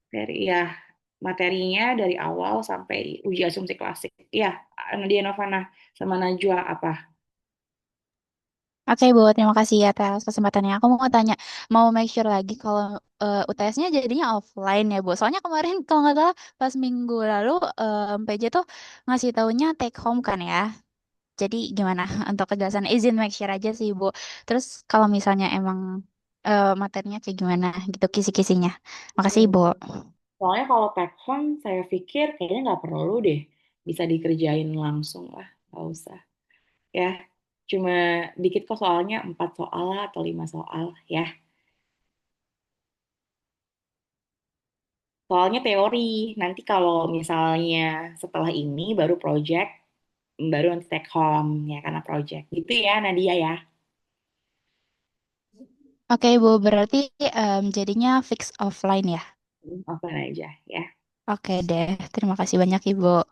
dari ya materinya dari awal sampai uji asumsi klasik. Ya, Nadia Novana sama Najwa apa? Oke Bu, terima kasih ya atas kesempatannya. Aku mau tanya, mau make sure lagi kalau UTS-nya jadinya offline ya Bu. Soalnya kemarin kalau nggak salah pas minggu lalu PJ tuh ngasih taunya take home kan ya. Jadi gimana untuk kejelasan izin make sure aja sih Bu. Terus kalau misalnya emang materinya kayak gimana gitu kisi-kisinya. Makasih Hmm. Ibu. Soalnya kalau take home saya pikir kayaknya nggak perlu deh, bisa dikerjain langsung lah, nggak usah. Ya, cuma dikit kok soalnya 4 soal lah atau 5 soal ya. Soalnya teori, nanti kalau misalnya setelah ini baru project, baru nanti take home ya karena project. Gitu ya Nadia ya. Oke Bu, berarti jadinya fix offline ya. Offline aja ya. Oke deh, terima kasih banyak Ibu.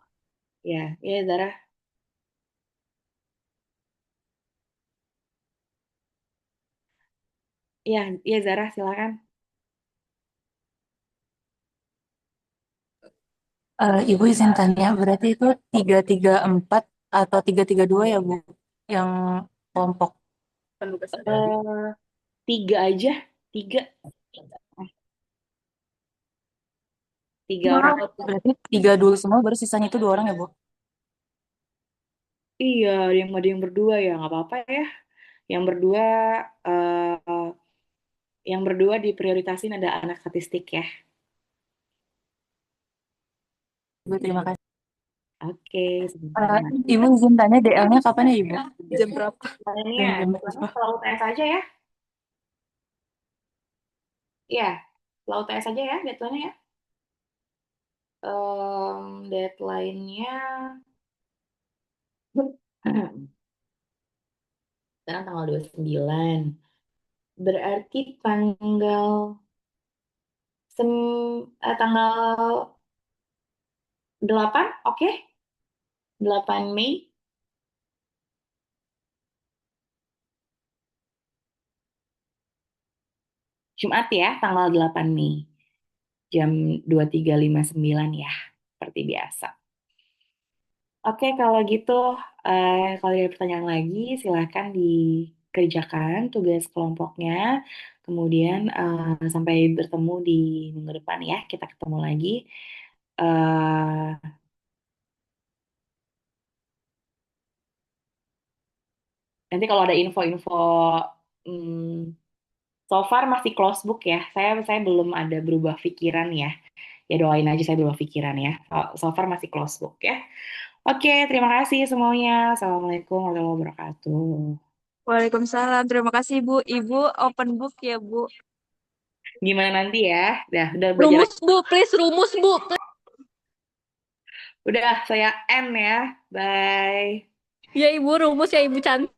Ya, ya Zara. Ya, ya Zara silakan. Ibu izin tanya, berarti itu 334 atau 332 ya, Bu? Yang kelompok. Eh, 3 aja, 3, 3 orang. Berarti 3 dulu semua, baru sisanya itu 2 orang ya, Bu? Iya, ada yang berdua ya, nggak apa-apa ya. Yang berdua, eh, yang berdua diprioritasin ada anak statistik ya. Ibu, terima kasih. Oke, Eh, sebentar. Ibu izin tanya DL-nya kapan ya, Ibu? Jam berapa? Nah, ini Dan ya, jam jadwalnya berapa? setelah UTS aja ya. Iya, setelah UTS aja ya jadwalnya ya. Deadline-nya sekarang tanggal 29. Berarti tanggal 8, oke? 8 Mei. Jumat ya, tanggal 8 Mei. Jam 23.59 ya, seperti biasa. Oke, kalau gitu, kalau ada pertanyaan lagi, silahkan dikerjakan tugas kelompoknya. Kemudian sampai bertemu di minggu depan ya, kita ketemu lagi. Eh, Nanti kalau ada info-info, hmm, so far masih close book ya. Saya belum ada berubah pikiran ya. Ya doain aja saya berubah pikiran ya. So far masih close book ya. Oke, terima kasih semuanya. Assalamualaikum warahmatullahi wabarakatuh. Waalaikumsalam. Terima kasih Bu. Ibu open book ya Bu. Gimana nanti ya? Udah belajar. Rumus, Bu. Please, rumus, Bu. Udah, saya end ya. Bye. Ya, Ibu, rumus ya, Ibu cantik.